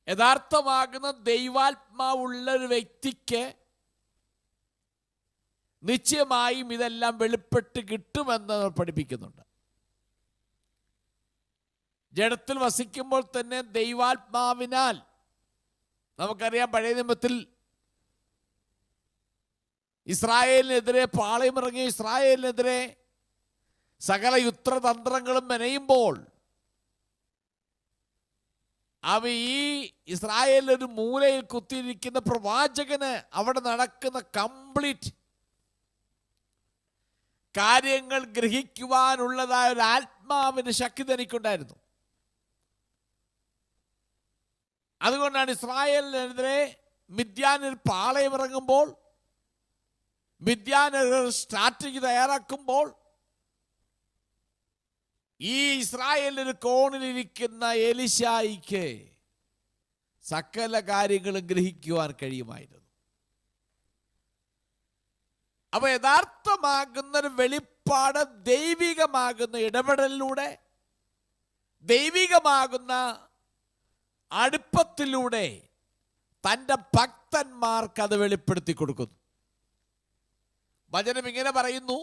യഥാർത്ഥമാകുന്ന ദൈവാത്മാവുള്ള ഒരു വ്യക്തിക്ക് നിശ്ചയമായും ഇതെല്ലാം വെളിപ്പെട്ട് കിട്ടുമെന്ന് പഠിപ്പിക്കുന്നുണ്ട്. ജഡത്തിൽ വസിക്കുമ്പോൾ തന്നെ ദൈവാത്മാവിനാൽ നമുക്കറിയാം, പഴയ നിയമത്തിൽ ഇസ്രായേലിനെതിരെ പാളയമിറങ്ങി ഇസ്രായേലിനെതിരെ സകല യുദ്ധതന്ത്രങ്ങളും മെനയുമ്പോൾ അവ ഈ ഇസ്രായേലിലൊരു മൂലയിൽ കുത്തിയിരിക്കുന്ന പ്രവാചകന് അവിടെ നടക്കുന്ന കംപ്ലീറ്റ് കാര്യങ്ങൾ ഗ്രഹിക്കുവാനുള്ളതായ ഒരു ആത്മാവിന് ശക്തി തനിക്കുണ്ടായിരുന്നു. അതുകൊണ്ടാണ് ഇസ്രായേലിനെതിരെ മിദ്യാനിൽ പാളയമിറങ്ങുമ്പോൾ, മിദ്യാന് സ്ട്രാറ്റജി തയ്യാറാക്കുമ്പോൾ ഈ ഇസ്രായേലിന് കോണിലിരിക്കുന്ന എലിശായിക്ക് സകല കാര്യങ്ങളും ഗ്രഹിക്കുവാൻ കഴിയുമായിരുന്നു. അപ്പൊ യഥാർത്ഥമാകുന്ന ഒരു വെളിപ്പാട് ദൈവികമാകുന്ന ഇടപെടലിലൂടെ, ദൈവികമാകുന്ന അടുപ്പത്തിലൂടെ തൻ്റെ ഭക്തന്മാർക്ക് അത് വെളിപ്പെടുത്തി കൊടുക്കുന്നു. വചനം ഇങ്ങനെ പറയുന്നു,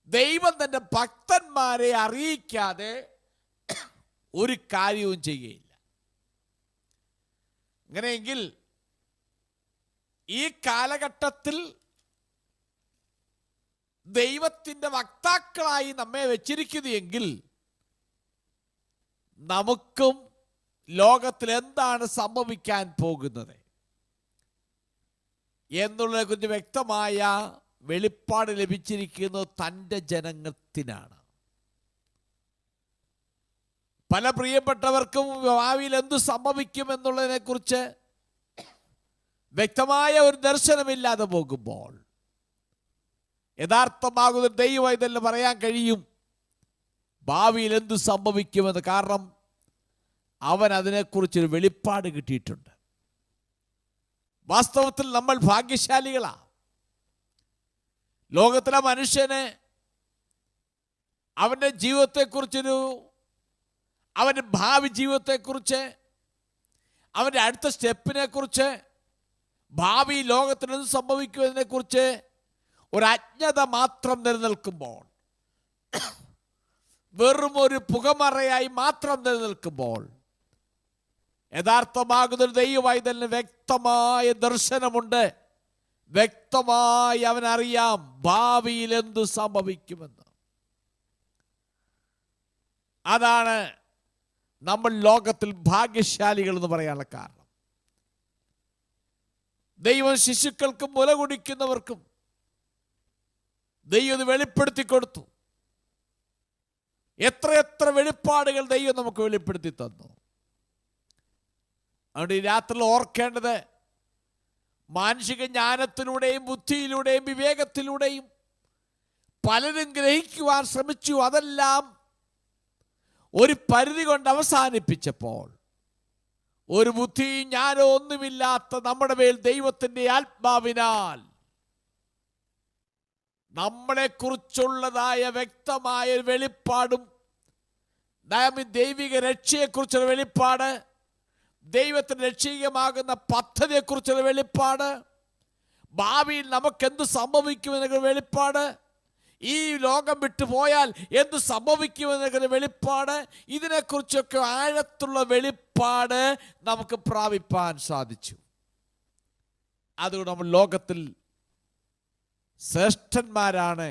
ദൈവം തൻ്റെ ഭക്തന്മാരെ അറിയിക്കാതെ ഒരു കാര്യവും ചെയ്യുകയില്ല. അങ്ങനെയെങ്കിൽ ഈ കാലഘട്ടത്തിൽ ദൈവത്തിൻ്റെ വക്താക്കളായി നമ്മെ വെച്ചിരിക്കുന്നതെങ്കിൽ നമുക്കും ലോകത്തിൽ എന്താണ് സംഭവിക്കാൻ പോകുന്നത് എന്നുള്ളതിനെ കുറിച്ച് വ്യക്തമായ വെളിപ്പാട് ലഭിച്ചിരിക്കുന്നത് തൻ്റെ ജനത്തിനാണ്. പല പ്രിയപ്പെട്ടവർക്കും ഭാവിയിൽ എന്തു സംഭവിക്കും എന്നുള്ളതിനെ കുറിച്ച് വ്യക്തമായ ഒരു ദർശനമില്ലാതെ പോകുമ്പോൾ യഥാർത്ഥമാകുന്ന ദൈവം ഇതെല്ലാം പറയാൻ കഴിയും ഭാവിയിൽ എന്തു സംഭവിക്കുമെന്ന്. കാരണം അവൻ അതിനെക്കുറിച്ചൊരു വെളിപ്പാട് കിട്ടിയിട്ടുണ്ട്. വാസ്തവത്തിൽ നമ്മൾ ഭാഗ്യശാലികളാണ്. ലോകത്തിലെ മനുഷ്യന് അവൻ്റെ ജീവിതത്തെക്കുറിച്ചൊരു, അവൻ്റെ ഭാവി ജീവിതത്തെക്കുറിച്ച്, അവൻ്റെ അടുത്ത സ്റ്റെപ്പിനെ കുറിച്ച്, ഭാവി ലോകത്തിന് എന്ത് സംഭവിക്കുമെന്നതിനെക്കുറിച്ച് ഒരു അജ്ഞത മാത്രം നിലനിൽക്കുമ്പോൾ, വെറും ഒരു പുകമറയായി മാത്രം നിലനിൽക്കുമ്പോൾ, യഥാർത്ഥമാകുന്നൊരു ദൈവവൈതലിന് വ്യക്തമായ ദർശനമുണ്ട്. വ്യക്തമായി അവനറിയാം ഭാവിയിൽ എന്തു സംഭവിക്കുമെന്ന്. അതാണ് നമ്മൾ ലോകത്തിൽ ഭാഗ്യശാലികൾ എന്ന് പറയാനുള്ള കാരണം. ദൈവം ശിശുക്കൾക്കും മുല കുടിക്കുന്നവർക്കും ദൈവം ഇത് വെളിപ്പെടുത്തി കൊടുത്തു. എത്രയെത്ര വെളിപ്പാടുകൾ ദൈവം നമുക്ക് വെളിപ്പെടുത്തി തന്നു. അതുകൊണ്ട് ഈ രാത്രിയിൽ ഓർക്കേണ്ടത്, മാനുഷിക ജ്ഞാനത്തിലൂടെയും ബുദ്ധിയിലൂടെയും വിവേകത്തിലൂടെയും പലരും ഗ്രഹിക്കുവാൻ ശ്രമിച്ചു. അതെല്ലാം ഒരു പരിധി കൊണ്ട് അവസാനിപ്പിച്ചപ്പോൾ ഒരു ബുദ്ധിയും ജ്ഞാനവും ഒന്നുമില്ലാത്ത നമ്മുടെ മേൽ ദൈവത്തിൻ്റെ ആത്മാവിനാൽ നമ്മളെക്കുറിച്ചുള്ളതായ വ്യക്തമായ വെളിപ്പാടും ദൈവിക രക്ഷയെക്കുറിച്ചുള്ള വെളിപ്പാട്, ദൈവത്തിന് രക്ഷീയമാകുന്ന പദ്ധതിയെക്കുറിച്ചുള്ള വെളിപ്പാട്, ഭാവിയിൽ നമുക്കെന്ത് സംഭവിക്കുമെന്നൊക്കെ വെളിപ്പാട്, ഈ ലോകം വിട്ടു പോയാൽ എന്ത് സംഭവിക്കുമെന്നൊക്കെ വെളിപ്പാട്, ഇതിനെക്കുറിച്ചൊക്കെ ആഴത്തുള്ള വെളിപ്പാട് നമുക്ക് പ്രാപിപ്പാൻ സാധിച്ചു. അതുകൊണ്ട് നമ്മൾ ലോകത്തിൽ ശ്രേഷ്ഠന്മാരാണ്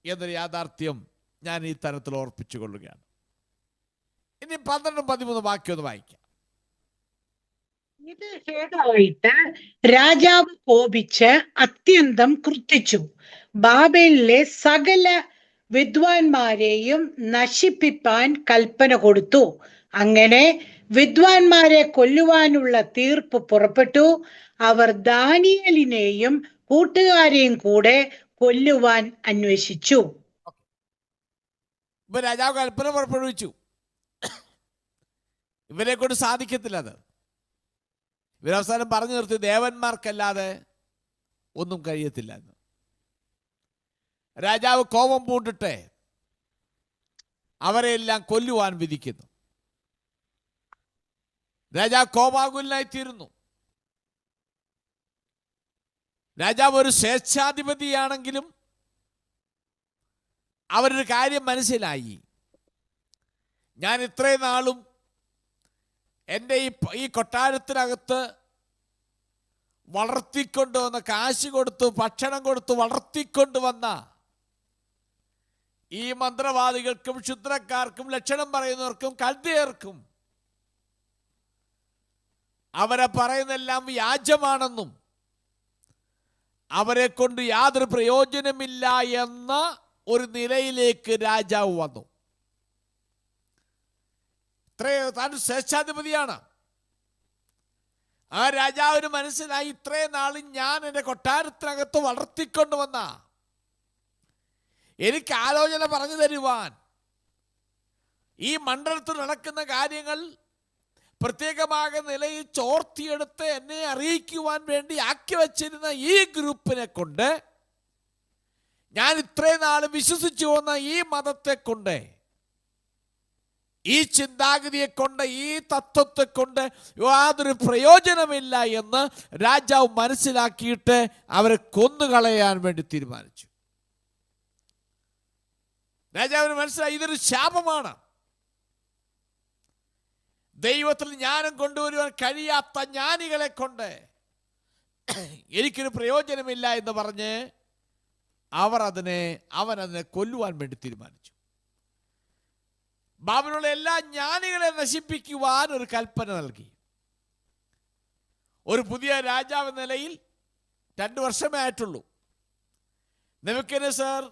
എന്നൊരു യാഥാർത്ഥ്യം ഞാൻ ഈ തരത്തിൽ ഓർപ്പിച്ചു കൊള്ളുകയാണ്. ഇനി 12-13 വാക്യം ഒന്ന് വായിക്കാം. ഇത് ഹേതുവായിട്ട് രാജാവ് കോപിച്ച് അത്യന്തം ക്രുദ്ധിച്ചു. ബാബേലിലെ സകല വിദ്വാൻമാരെയും നശിപ്പിപ്പാൻ കൽപ്പന കൊടുത്തു. അങ്ങനെ വിദ്വാൻമാരെ കൊല്ലുവാനുള്ള തീർപ്പ് പുറപ്പെട്ടു. അവർ ദാനിയേലിനെയും കൂട്ടുകാരെയും കൂടെ കൊല്ലുവാൻ അന്വേഷിച്ചു. ഇപ്പൊ രാജാവ് കൽപ്പന പുറപ്പെടുവിച്ചു. ഇവരെ കൊണ്ട് സാധിക്കത്തില്ല. അത് ഇവരവസാനം പറഞ്ഞു നിർത്തി, ദേവന്മാർക്കല്ലാതെ ഒന്നും കഴിയത്തില്ല എന്ന്. രാജാവ് കോപം പൂണ്ടിട്ട് അവരെല്ലാം കൊല്ലുവാൻ വിധിക്കുന്നു. രാജാവ് കോപാകുലനായിത്തീരുന്നു. രാജാവ് ഒരു സ്വേച്ഛാധിപതിയാണെങ്കിലും അവരൊരു കാര്യം മനസ്സിലായി. ഞാൻ ഇത്രയും നാളും എൻ്റെ ഈ കൊട്ടാരത്തിനകത്ത് വളർത്തിക്കൊണ്ടുവന്ന, കാശ് കൊടുത്തു ഭക്ഷണം കൊടുത്തു വളർത്തിക്കൊണ്ടുവന്ന ഈ മന്ത്രവാദികൾക്കും ക്ഷുദ്രക്കാർക്കും ലക്ഷണം പറയുന്നവർക്കും കൽദയർക്കും അവരെ പറയുന്നതെല്ലാം വ്യാജമാണെന്നും അവരെ കൊണ്ട് യാതൊരു പ്രയോജനമില്ല എന്ന ഒരു നിലയിലേക്ക് രാജാവ് വന്നു. താൻ സ്വേച്ഛാധിപതിയാണ്. ആ രാജാവിന് മനസ്സിലായി, ഇത്രയും നാളും ഞാൻ എൻ്റെ കൊട്ടാരത്തിനകത്ത് വളർത്തിക്കൊണ്ടുവന്ന, എനിക്ക് ആലോചന പറഞ്ഞു തരുവാൻ, ഈ മണ്ഡലത്തിൽ നടക്കുന്ന കാര്യങ്ങൾ പ്രത്യേകമായ നിലയിൽ ചോർത്തിയെടുത്ത് എന്നെ അറിയിക്കുവാൻ വേണ്ടി ആക്കി വച്ചിരുന്ന ഈ ഗ്രൂപ്പിനെ കൊണ്ട്, ഞാൻ ഇത്രയും നാളും വിശ്വസിച്ചു വന്ന ഈ മതത്തെ കൊണ്ട്, ഈ ചിന്താഗതിയെ കൊണ്ട്, ഈ തത്വത്തെ കൊണ്ട് യാതൊരു പ്രയോജനമില്ല എന്ന് രാജാവ് മനസ്സിലാക്കിയിട്ട് അവരെ കൊന്നുകളയാൻ വേണ്ടി തീരുമാനിച്ചു. രാജാവിന് മനസ്സിലായി, ഇതൊരു ശാപമാണ്. ദൈവത്തിൽ ജ്ഞാനം കൊണ്ടുവരുവാൻ കഴിയാത്ത ജ്ഞാനികളെ കൊണ്ട് എനിക്കൊരു പ്രയോജനമില്ല എന്ന് പറഞ്ഞ് അവനതിനെ കൊല്ലുവാൻ വേണ്ടി തീരുമാനിച്ചു. ബാബിലുള്ള എല്ലാ ജ്ഞാനികളെ നശിപ്പിക്കുവാൻ ഒരു കൽപ്പന നൽകി. ഒരു പുതിയ രാജാവ് എന്ന നിലയിൽ 2 വർഷമേ ആയിട്ടുള്ളൂ. നെബൂഖദ്നേസർ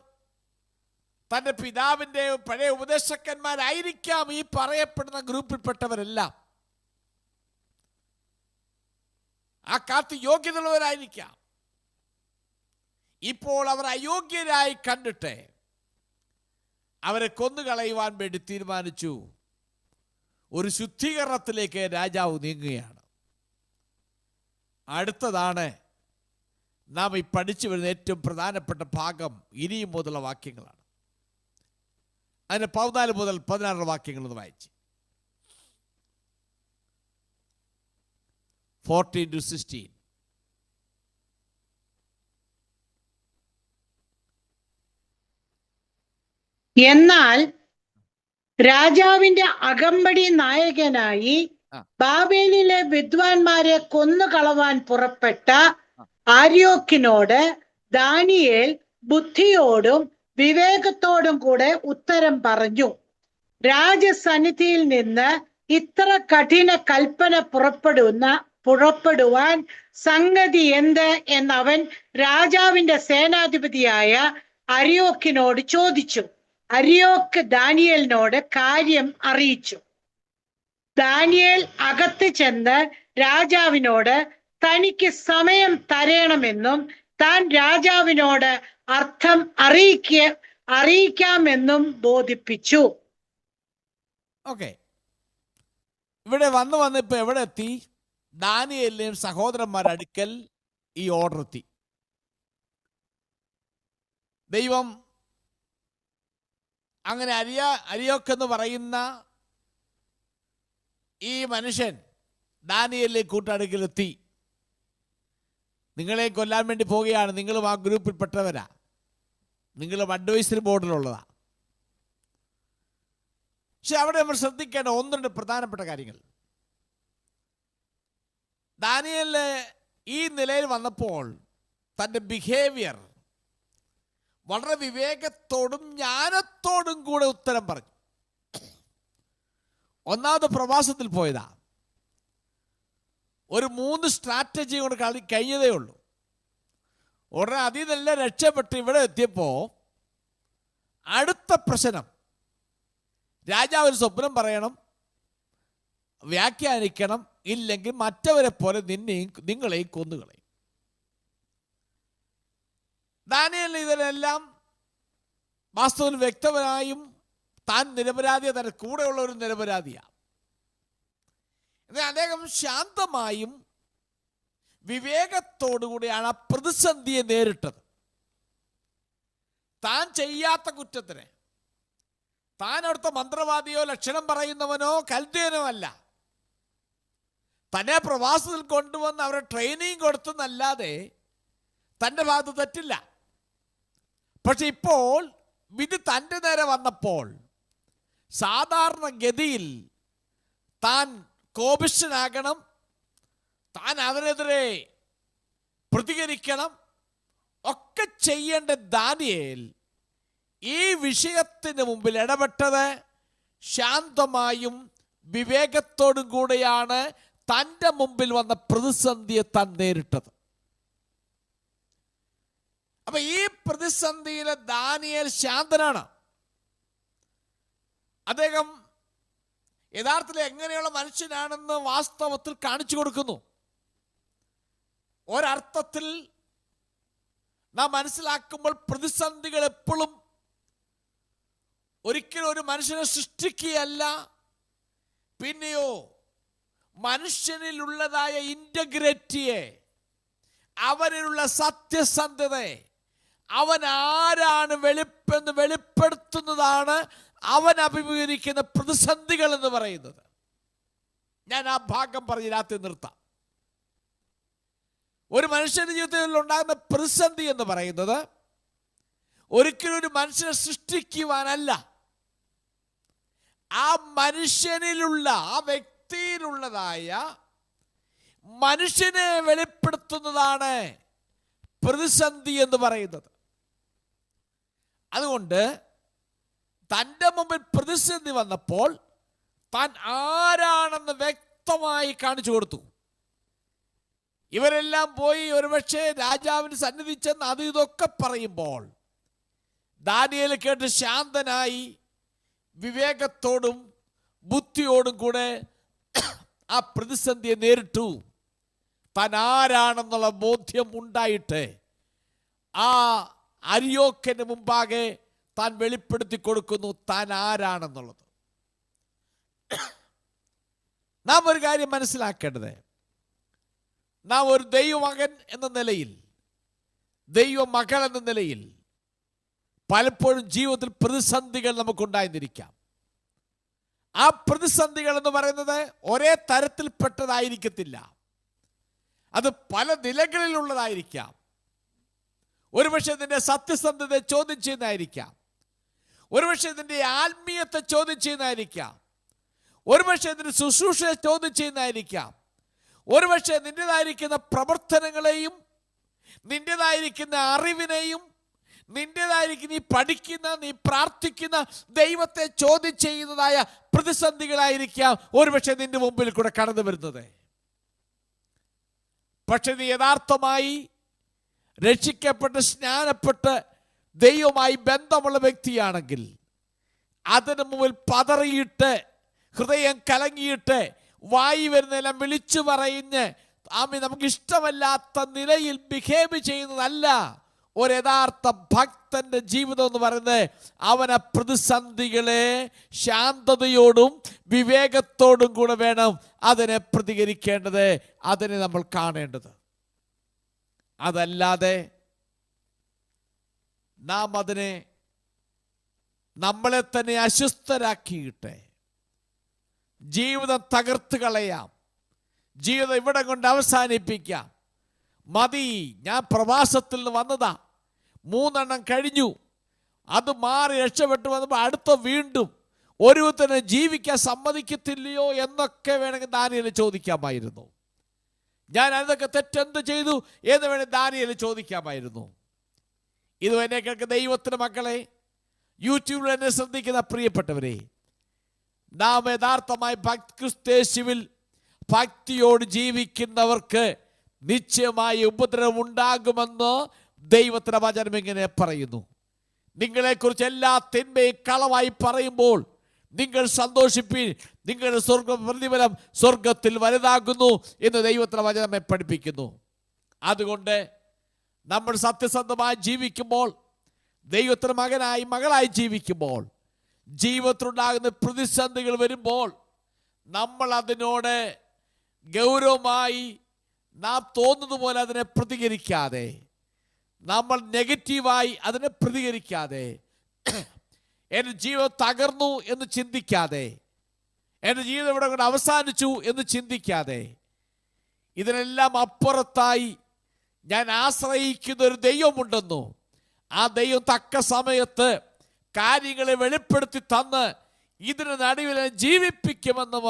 തൻ്റെ പിതാവിൻ്റെ പഴയ ഉപദേശകന്മാരായിരിക്കാം ഈ പറയപ്പെടുന്ന ഗ്രൂപ്പിൽപ്പെട്ടവരെല്ലാം. ആ കാലത്ത് യോഗ്യതയുള്ളവരായിരിക്കാം. ഇപ്പോൾ അവർ അയോഗ്യരായി കണ്ടിട്ട് അവരെ കൊന്നുകളയുവാൻ വേണ്ടി തീരുമാനിച്ചു. ഒരു ശുദ്ധീകരണത്തിലേക്ക് രാജാവ് നീങ്ങുകയാണ്. അടുത്തതാണ് നാം ഈ പഠിച്ചു വരുന്ന ഏറ്റവും പ്രധാനപ്പെട്ട ഭാഗം. ഇനിയും മുതലുള്ള വാക്യങ്ങളാണ്. അതിന് 14 മുതൽ 16 വാക്യങ്ങളൊന്ന് വായിച്ച്. 14-16. എന്നാൽ രാജാവിന്റെ അകമ്പടി നായകനായി ബാബേലിലെ വിദ്വാൻമാരെ കൊന്നുകളവാൻ പുറപ്പെട്ട ആര്യോക്കിനോട് ദാനിയേൽ ബുദ്ധിയോടും വിവേകത്തോടും കൂടെ ഉത്തരം പറഞ്ഞു. രാജസന്നിധിയിൽ നിന്ന് ഇത്ര കഠിന കൽപ്പന പുറപ്പെടുവാൻ സംഗതി എന്ത് എന്നവൻ രാജാവിന്റെ സേനാധിപതിയായ അരിയോക്കിനോട് ചോദിച്ചു. അരിയോക്ക് ദാനിയേലിനോട് കാര്യം അറിയിച്ചു. ദാനിയേൽ അകത്ത് ചെന്ന് രാജാവിനോട് തനിക്ക് സമയം തരണമെന്നും താൻ രാജാവിനോട് അർത്ഥം അറിയിക്കാമെന്നും ബോധിപ്പിച്ചു. ഓക്കെ, ഇവിടെ വന്ന് ഇപ്പൊ എവിടെ എത്തി? ദാനിയേലിനെയും സഹോദരന്മാരുടെ അടുക്കൽ ഈ ഓർഡർ എത്തി. ദൈവം അങ്ങനെ അരിയോക്കെന്ന് പറയുന്ന ഈ മനുഷ്യൻ ദാനിയേലിനെ കൂട്ടടുക്കലെത്തി. നിങ്ങളെ കൊല്ലാൻ വേണ്ടി പോവുകയാണ്, നിങ്ങളും ആ ഗ്രൂപ്പിൽപ്പെട്ടവരാ, നിങ്ങളും അഡ്വൈസറി ബോർഡിലുള്ളതാ. പക്ഷെ അവിടെ നമ്മൾ ശ്രദ്ധിക്കേണ്ട ഒന്ന് രണ്ട് പ്രധാനപ്പെട്ട കാര്യങ്ങൾ. ദാനിയേലിന് ഈ നിലയിൽ വന്നപ്പോൾ തൻ്റെ ബിഹേവിയർ വളരെ വിവേകത്തോടും ജ്ഞാനത്തോടും കൂടെ ഉത്തരം പറഞ്ഞു. ഒന്നാമത് പ്രവാസത്തിൽ പോയതാ. ഒരു 3 സ്ട്രാറ്റജി കൊണ്ട് കഴിഞ്ഞതേ ഉള്ളൂ. ഉടനെ അതിൽ നിന്നെല്ലാം രക്ഷപ്പെട്ട് ഇവിടെ എത്തിയപ്പോൾ അടുത്ത പ്രശ്നം, രാജാവ് ഒരു സ്വപ്നം പറയണം, വ്യാഖ്യാനിക്കണം, ഇല്ലെങ്കിൽ മറ്റവരെ പോലെ നിങ്ങളെയും കൊന്നുകളയും. ദാനിയേലിന് ഇതിനെല്ലാം വാസ്തവത്തിൽ വ്യക്തമായും താൻ നിരപരാധിയ, തന്റെ കൂടെയുള്ള ഒരു നിരപരാധിയാണ്. എന്നാൽ അദ്ദേഹം ശാന്തമായും വിവേകത്തോടുകൂടിയാണ് ആ പ്രതിസന്ധിയെ നേരിട്ടത്. താൻ ചെയ്യാത്ത കുറ്റത്തിന്, താൻ അവിടുത്തെ മന്ത്രവാദിയോ ലക്ഷണം പറയുന്നവനോ കൽദ്യനോ അല്ല, തന്നെ പ്രവാസത്തിൽ കൊണ്ടുവന്ന് അവരെ ട്രെയിനിങ് കൊടുത്തെന്നല്ലാതെ തൻ്റെ ഭാഗത്ത് തെറ്റില്ല. പക്ഷെ ഇപ്പോൾ വിധി തൻ്റെ നേരെ വന്നപ്പോൾ സാധാരണഗതിയിൽ താൻ കോപിഷ്ഠനാകണം, താൻ അതിനെതിരെ പ്രതികരിക്കണം, ഒക്കെ ചെയ്യേണ്ട ദാനിയേൽ ഈ വിഷയത്തിന് മുമ്പിൽ ഇടപെട്ടത് ശാന്തമായും വിവേകത്തോടും കൂടെയാണ് തൻ്റെ മുമ്പിൽ വന്ന പ്രതിസന്ധിയെ താൻ നേരിട്ടത്. അപ്പൊ ഈ പ്രതിസന്ധിയിലെ ദാനിയേൽ ശാന്തനാണ്. അദ്ദേഹം യഥാർത്ഥത്തിൽ എങ്ങനെയുള്ള മനുഷ്യനാണെന്ന് വാസ്തവത്തിൽ കാണിച്ചു കൊടുക്കുന്നു. ഒരർത്ഥത്തിൽ നാം മനസ്സിലാക്കുമ്പോൾ പ്രതിസന്ധികൾ എപ്പോഴും ഒരിക്കലും ഒരു മനുഷ്യനെ സൃഷ്ടിക്കുകയല്ല, പിന്നെയോ മനുഷ്യനിലുള്ളതായ ഇന്റഗ്രിറ്റിയെ, അവനിലുള്ള സത്യസന്ധതയെ, അവൻ ആരാണ് എന്ന് വെളിപ്പെടുത്തുന്നതാണ് അവൻ അഭിമുഖീകരിക്കുന്ന പ്രതിസന്ധികൾ എന്ന് പറയുന്നത്. ഞാൻ ആ ഭാഗം പറഞ്ഞ് രാത്രി നിർത്താം. ഒരു മനുഷ്യന്റെ ജീവിതത്തിൽ ഉണ്ടാകുന്ന പ്രതിസന്ധി എന്ന് പറയുന്നത് ഒരിക്കലും ഒരു മനുഷ്യനെ സൃഷ്ടിക്കുവാനല്ല, ആ മനുഷ്യനിലുള്ള, ആ വ്യക്തിയിലുള്ളതായ മനുഷ്യനെ വെളിപ്പെടുത്തുന്നതാണ് പ്രതിസന്ധി എന്ന് പറയുന്നത്. അതുകൊണ്ട് തൻ്റെ മുമ്പിൽ പ്രതിസന്ധി വന്നപ്പോൾ താൻ ആരാണെന്ന് വ്യക്തമായി കാണിച്ചു കൊടുത്തു. ഇവരെല്ലാം പോയി ഒരുപക്ഷെ രാജാവിന് സന്നിധി ചെന്ന് അത് ഇതൊക്കെ പറയുമ്പോൾ ദാനിയേൽ കേട്ട് ശാന്തനായി വിവേകത്തോടും ബുദ്ധിയോടും കൂടെ ആ പ്രതിസന്ധിയെ നേരിട്ടു. താൻ ആരാണെന്നുള്ള ബോധ്യം ഉണ്ടായിട്ട് ആ അരിയോക്കിന് മുമ്പാകെ താൻ വെളിപ്പെടുത്തി കൊടുക്കുന്നു താൻ ആരാണെന്നുള്ളത്. നാം ഒരു കാര്യം മനസ്സിലാക്കേണ്ടത്, നാം ഒരു ദൈവമകൻ എന്ന നിലയിൽ, ദൈവമകൾ എന്ന നിലയിൽ പലപ്പോഴും ജീവിതത്തിൽ പ്രതിസന്ധികൾ നമുക്കുണ്ടായിരിക്കാം. ആ പ്രതിസന്ധികൾ എന്ന് പറയുന്നത് ഒരേ തരത്തിൽപ്പെട്ടതായിരിക്കത്തില്ല, അത് പല നിലകളിലുള്ളതായിരിക്കാം. ഒരുപക്ഷെ ഇതിൻ്റെ സത്യസന്ധതയെ ചോദ്യം ചെയ്യുന്നതായിരിക്കാം, ഒരുപക്ഷെ ഇതിൻ്റെ ആത്മീയത്തെ ചോദ്യം ചെയ്യുന്നതായിരിക്കാം, ഒരുപക്ഷെ ഇതിൻ്റെ ശുശ്രൂഷയെ ചോദ്യം ചെയ്യുന്നതായിരിക്കാം, ഒരുപക്ഷെ നിൻ്റെതായിരിക്കുന്ന പ്രവർത്തനങ്ങളെയും നിൻ്റെതായിരിക്കുന്ന അറിവിനെയും നിന്റേതായിരിക്കും നീ പഠിക്കുന്ന, നീ പ്രാർത്ഥിക്കുന്ന, ദൈവത്തെ ചോദ്യം ചെയ്യുന്നതായ പ്രതിസന്ധികളായിരിക്കാം ഒരുപക്ഷെ നിന്റെ മുമ്പിൽ കൂടെ കടന്നു വരുന്നത്. പക്ഷെ നീ യഥാർത്ഥമായി രക്ഷിക്കപ്പെട്ട് സ്നാനപ്പെട്ട് ദൈവവുമായി ബന്ധമുള്ള വ്യക്തിയാണെങ്കിൽ അതിന് മുമ്പിൽ പതറിയിട്ട് ഹൃദയം കലങ്ങിയിട്ട് വായി വരുന്നതെല്ലാം വിളിച്ചു പറഞ്ഞ് നമുക്ക് ഇഷ്ടമല്ലാത്ത നിലയിൽ ബിഹേവ് ചെയ്യുന്നതല്ല ഒരു യഥാർത്ഥ ഭക്തന്റെ ജീവിതം എന്ന് പറയുന്നത്. അവനെ പ്രതിസന്ധികളെ ശാന്തതയോടും വിവേകത്തോടും കൂടെ വേണം അതിനെ പ്രതികരിക്കേണ്ടത്, അതിനെ നമ്മൾ കാണേണ്ടത്. അതല്ലാതെ നാം അതിനെ നമ്മളെ തന്നെ അസ്വസ്ഥരാക്കിയിട്ട് ജീവിതം തകർത്ത് കളയാം, ജീവിതം ഇവിടെ കൊണ്ട് അവസാനിപ്പിക്കാം. മതി, ഞാൻ പ്രവാസത്തിൽ നിന്ന് വന്നതാ, 3 എണ്ണം കഴിഞ്ഞു, അത് മാറി രക്ഷപ്പെട്ടു വന്നപ്പോൾ അടുത്ത വീണ്ടും ഒരുത്തനെ ജീവിക്കാൻ സമ്മതിക്കത്തില്ലയോ എന്നൊക്കെ വേണമെങ്കിൽ ദാനിയേൽ ചോദിക്കാമായിരുന്നു. ഞാൻ അതൊക്കെ തെറ്റെന്ത് ചെയ്തു എന്ന് വേണമെങ്കിൽ ദാനിയേൽ ചോദിക്കാമായിരുന്നു. ഇത് എന്നെ കേൾക്കുന്ന ദൈവത്തിൻ്റെ മക്കളെ, യൂട്യൂബിൽ എന്നെ ശ്രദ്ധിക്കുന്ന പ്രിയപ്പെട്ടവരെ, നാം യഥാർത്ഥമായി ക്രിസ്തേശുവിൽ ഭക്തിയോട് ജീവിക്കുന്നവർക്ക് നിശ്ചയമായി ഉപദ്രവം ഉണ്ടാകുമെന്ന് ദൈവത്തിന്റെ വചനം ഇങ്ങനെ പറയുന്നു. നിങ്ങളെക്കുറിച്ച് എല്ലാ തിന്മയും കളവായി പറയുമ്പോൾ നിങ്ങൾ സന്തോഷിപ്പീൻ, നിങ്ങളുടെ പ്രതിഫലം സ്വർഗത്തിൽ വലുതാകുന്നു എന്ന് ദൈവത്തിന്റെ വചനം പഠിപ്പിക്കുന്നു. അതുകൊണ്ട് നമ്മൾ സത്യസന്ധമായി ജീവിക്കുമ്പോൾ, ദൈവത്തിന്റെ മകനായി മകളായി ജീവിക്കുമ്പോൾ, ജീവിതത്തിലുണ്ടാകുന്ന പ്രതിസന്ധികൾ വരുമ്പോൾ നമ്മൾ അതിനോട് ഗൗരവമായി നാം തോന്നുന്നത് പോലെ അതിനെ പ്രതികരിക്കാതെ, നമ്മൾ നെഗറ്റീവായി അതിനെ പ്രതികരിക്കാതെ, എൻ്റെ ജീവിതം തകർന്നു എന്ന് ചിന്തിക്കാതെ, എൻ്റെ ജീവിതം ഇവിടെ കൊണ്ട് അവസാനിച്ചു എന്ന് ചിന്തിക്കാതെ, ഇതിനെല്ലാം അപ്പുറത്തായി ഞാൻ ആശ്രയിക്കുന്ന ഒരു ദൈവമുണ്ടെന്നു, ആ ദൈവം തക്ക സമയത്ത് കാര്യങ്ങളെ വെളിപ്പെടുത്തി തന്ന് ഇതിന് നടുവിൽ ജീവിപ്പിക്കുമെന്ന്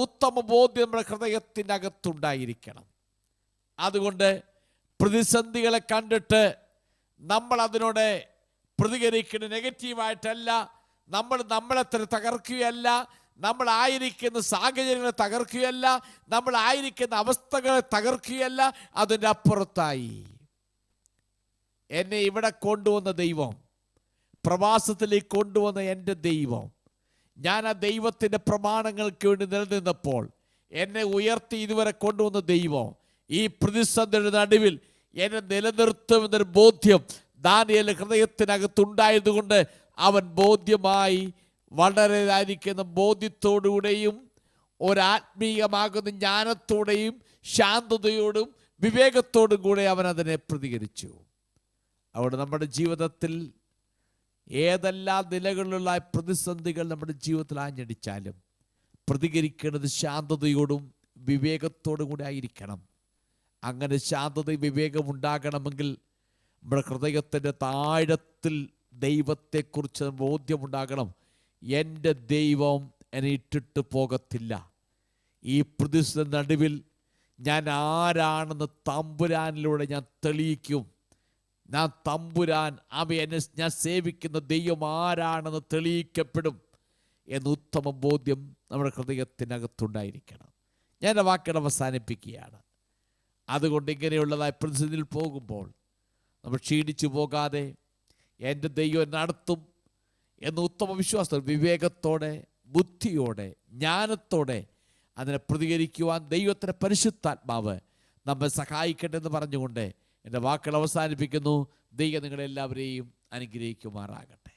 ഉത്തമ ബോധ്യം നമ്മുടെ ഹൃദയത്തിനകത്തുണ്ടായിരിക്കണം. അതുകൊണ്ട് പ്രതിസന്ധികളെ കണ്ടിട്ട് നമ്മൾ അതിനോട് പ്രതികരിക്കുന്നത് നെഗറ്റീവായിട്ടല്ല, നമ്മളെ തന്നെ തകർക്കുകയല്ല, നമ്മളായിരിക്കുന്ന സാഹചര്യങ്ങളെ തകർക്കുകയല്ല, നമ്മളായിരിക്കുന്ന അവസ്ഥകളെ തകർക്കുകയല്ല. അതിൻ്റെ അപ്പുറത്തായി എന്നെ ഇവിടെ കൊണ്ടുവന്ന ദൈവം, പ്രവാസത്തിലേക്ക് കൊണ്ടുവന്ന എൻ്റെ ദൈവം, ഞാൻ ആ ദൈവത്തിൻ്റെ പ്രമാണങ്ങൾക്ക് വേണ്ടി നിലനിന്നപ്പോൾ എന്നെ ഉയർത്തി ഇതുവരെ കൊണ്ടുവന്ന ദൈവം ഈ പ്രതിസന്ധിയുടെ നടുവിൽ എന്നെ നിലനിർത്തുമെന്നൊരു ബോധ്യം ദാനിയേൽ ഹൃദയത്തിനകത്തുണ്ടായതുകൊണ്ട് അവൻ ബോധ്യമായി വളരെയായിരിക്കുന്ന ബോധ്യത്തോടുകൂടെയും ഒരാത്മീയമാകുന്ന ജ്ഞാനത്തോടെയും ശാന്തതയോടും വിവേകത്തോടും കൂടെ അവൻ അതിനെ പ്രതികരിച്ചു. അവിടെ നമ്മുടെ ജീവിതത്തിൽ ഏതെല്ലാം നിലകളിലുള്ള പ്രതിസന്ധികൾ നമ്മുടെ ജീവിതത്തിൽ ആഞ്ഞടിച്ചാലും പ്രതികരിക്കേണ്ടത് ശാന്തതയോടും വിവേകത്തോടും കൂടെ ആയിരിക്കണം. അങ്ങനെ ശാന്തതയും വിവേകം ഉണ്ടാകണമെങ്കിൽ നമ്മുടെ ഹൃദയത്തിൻ്റെ താഴത്തിൽ ദൈവത്തെക്കുറിച്ച് ബോധ്യമുണ്ടാകണം. എൻ്റെ ദൈവം എന്നെ ഇട്ടിട്ട് പോകത്തില്ല. ഈ പ്രതിസന്ധി നടുവിൽ ഞാൻ ആരാണെന്ന് തമ്പുരാനിലൂടെ ഞാൻ തെളിയിക്കും. ഞാൻ തമ്പുരാൻ, ഞാൻ സേവിക്കുന്ന ദൈവം ആരാണെന്ന് തെളിയിക്കപ്പെടും എന്ന് ഉത്തമ ബോധ്യം നമ്മുടെ ഹൃദയത്തിനകത്തുണ്ടായിരിക്കണം. ഞാൻ എൻ്റെ വാക്കുകൾ അവസാനിപ്പിക്കുകയാണ്. അതുകൊണ്ട് ഇങ്ങനെയുള്ളതായ പ്രതിസന്ധിയിൽ പോകുമ്പോൾ നമ്മൾ ക്ഷീണിച്ചു പോകാതെ എൻ്റെ ദൈവം നടത്തും എന്ന് ഉത്തമ വിശ്വാസം, വിവേകത്തോടെ, ബുദ്ധിയോടെ, ജ്ഞാനത്തോടെ അതിനെ പ്രതികരിക്കുവാൻ ദൈവത്തിൻ്റെ പരിശുദ്ധാത്മാവ് നമ്മെ സഹായിക്കട്ടെ എന്ന് പറഞ്ഞുകൊണ്ട് എൻ്റെ വാക്കുകൾ അവസാനിപ്പിക്കുന്നു. ദൈവം നിങ്ങളെല്ലാവരെയും അനുഗ്രഹിക്കുമാറാകട്ടെ.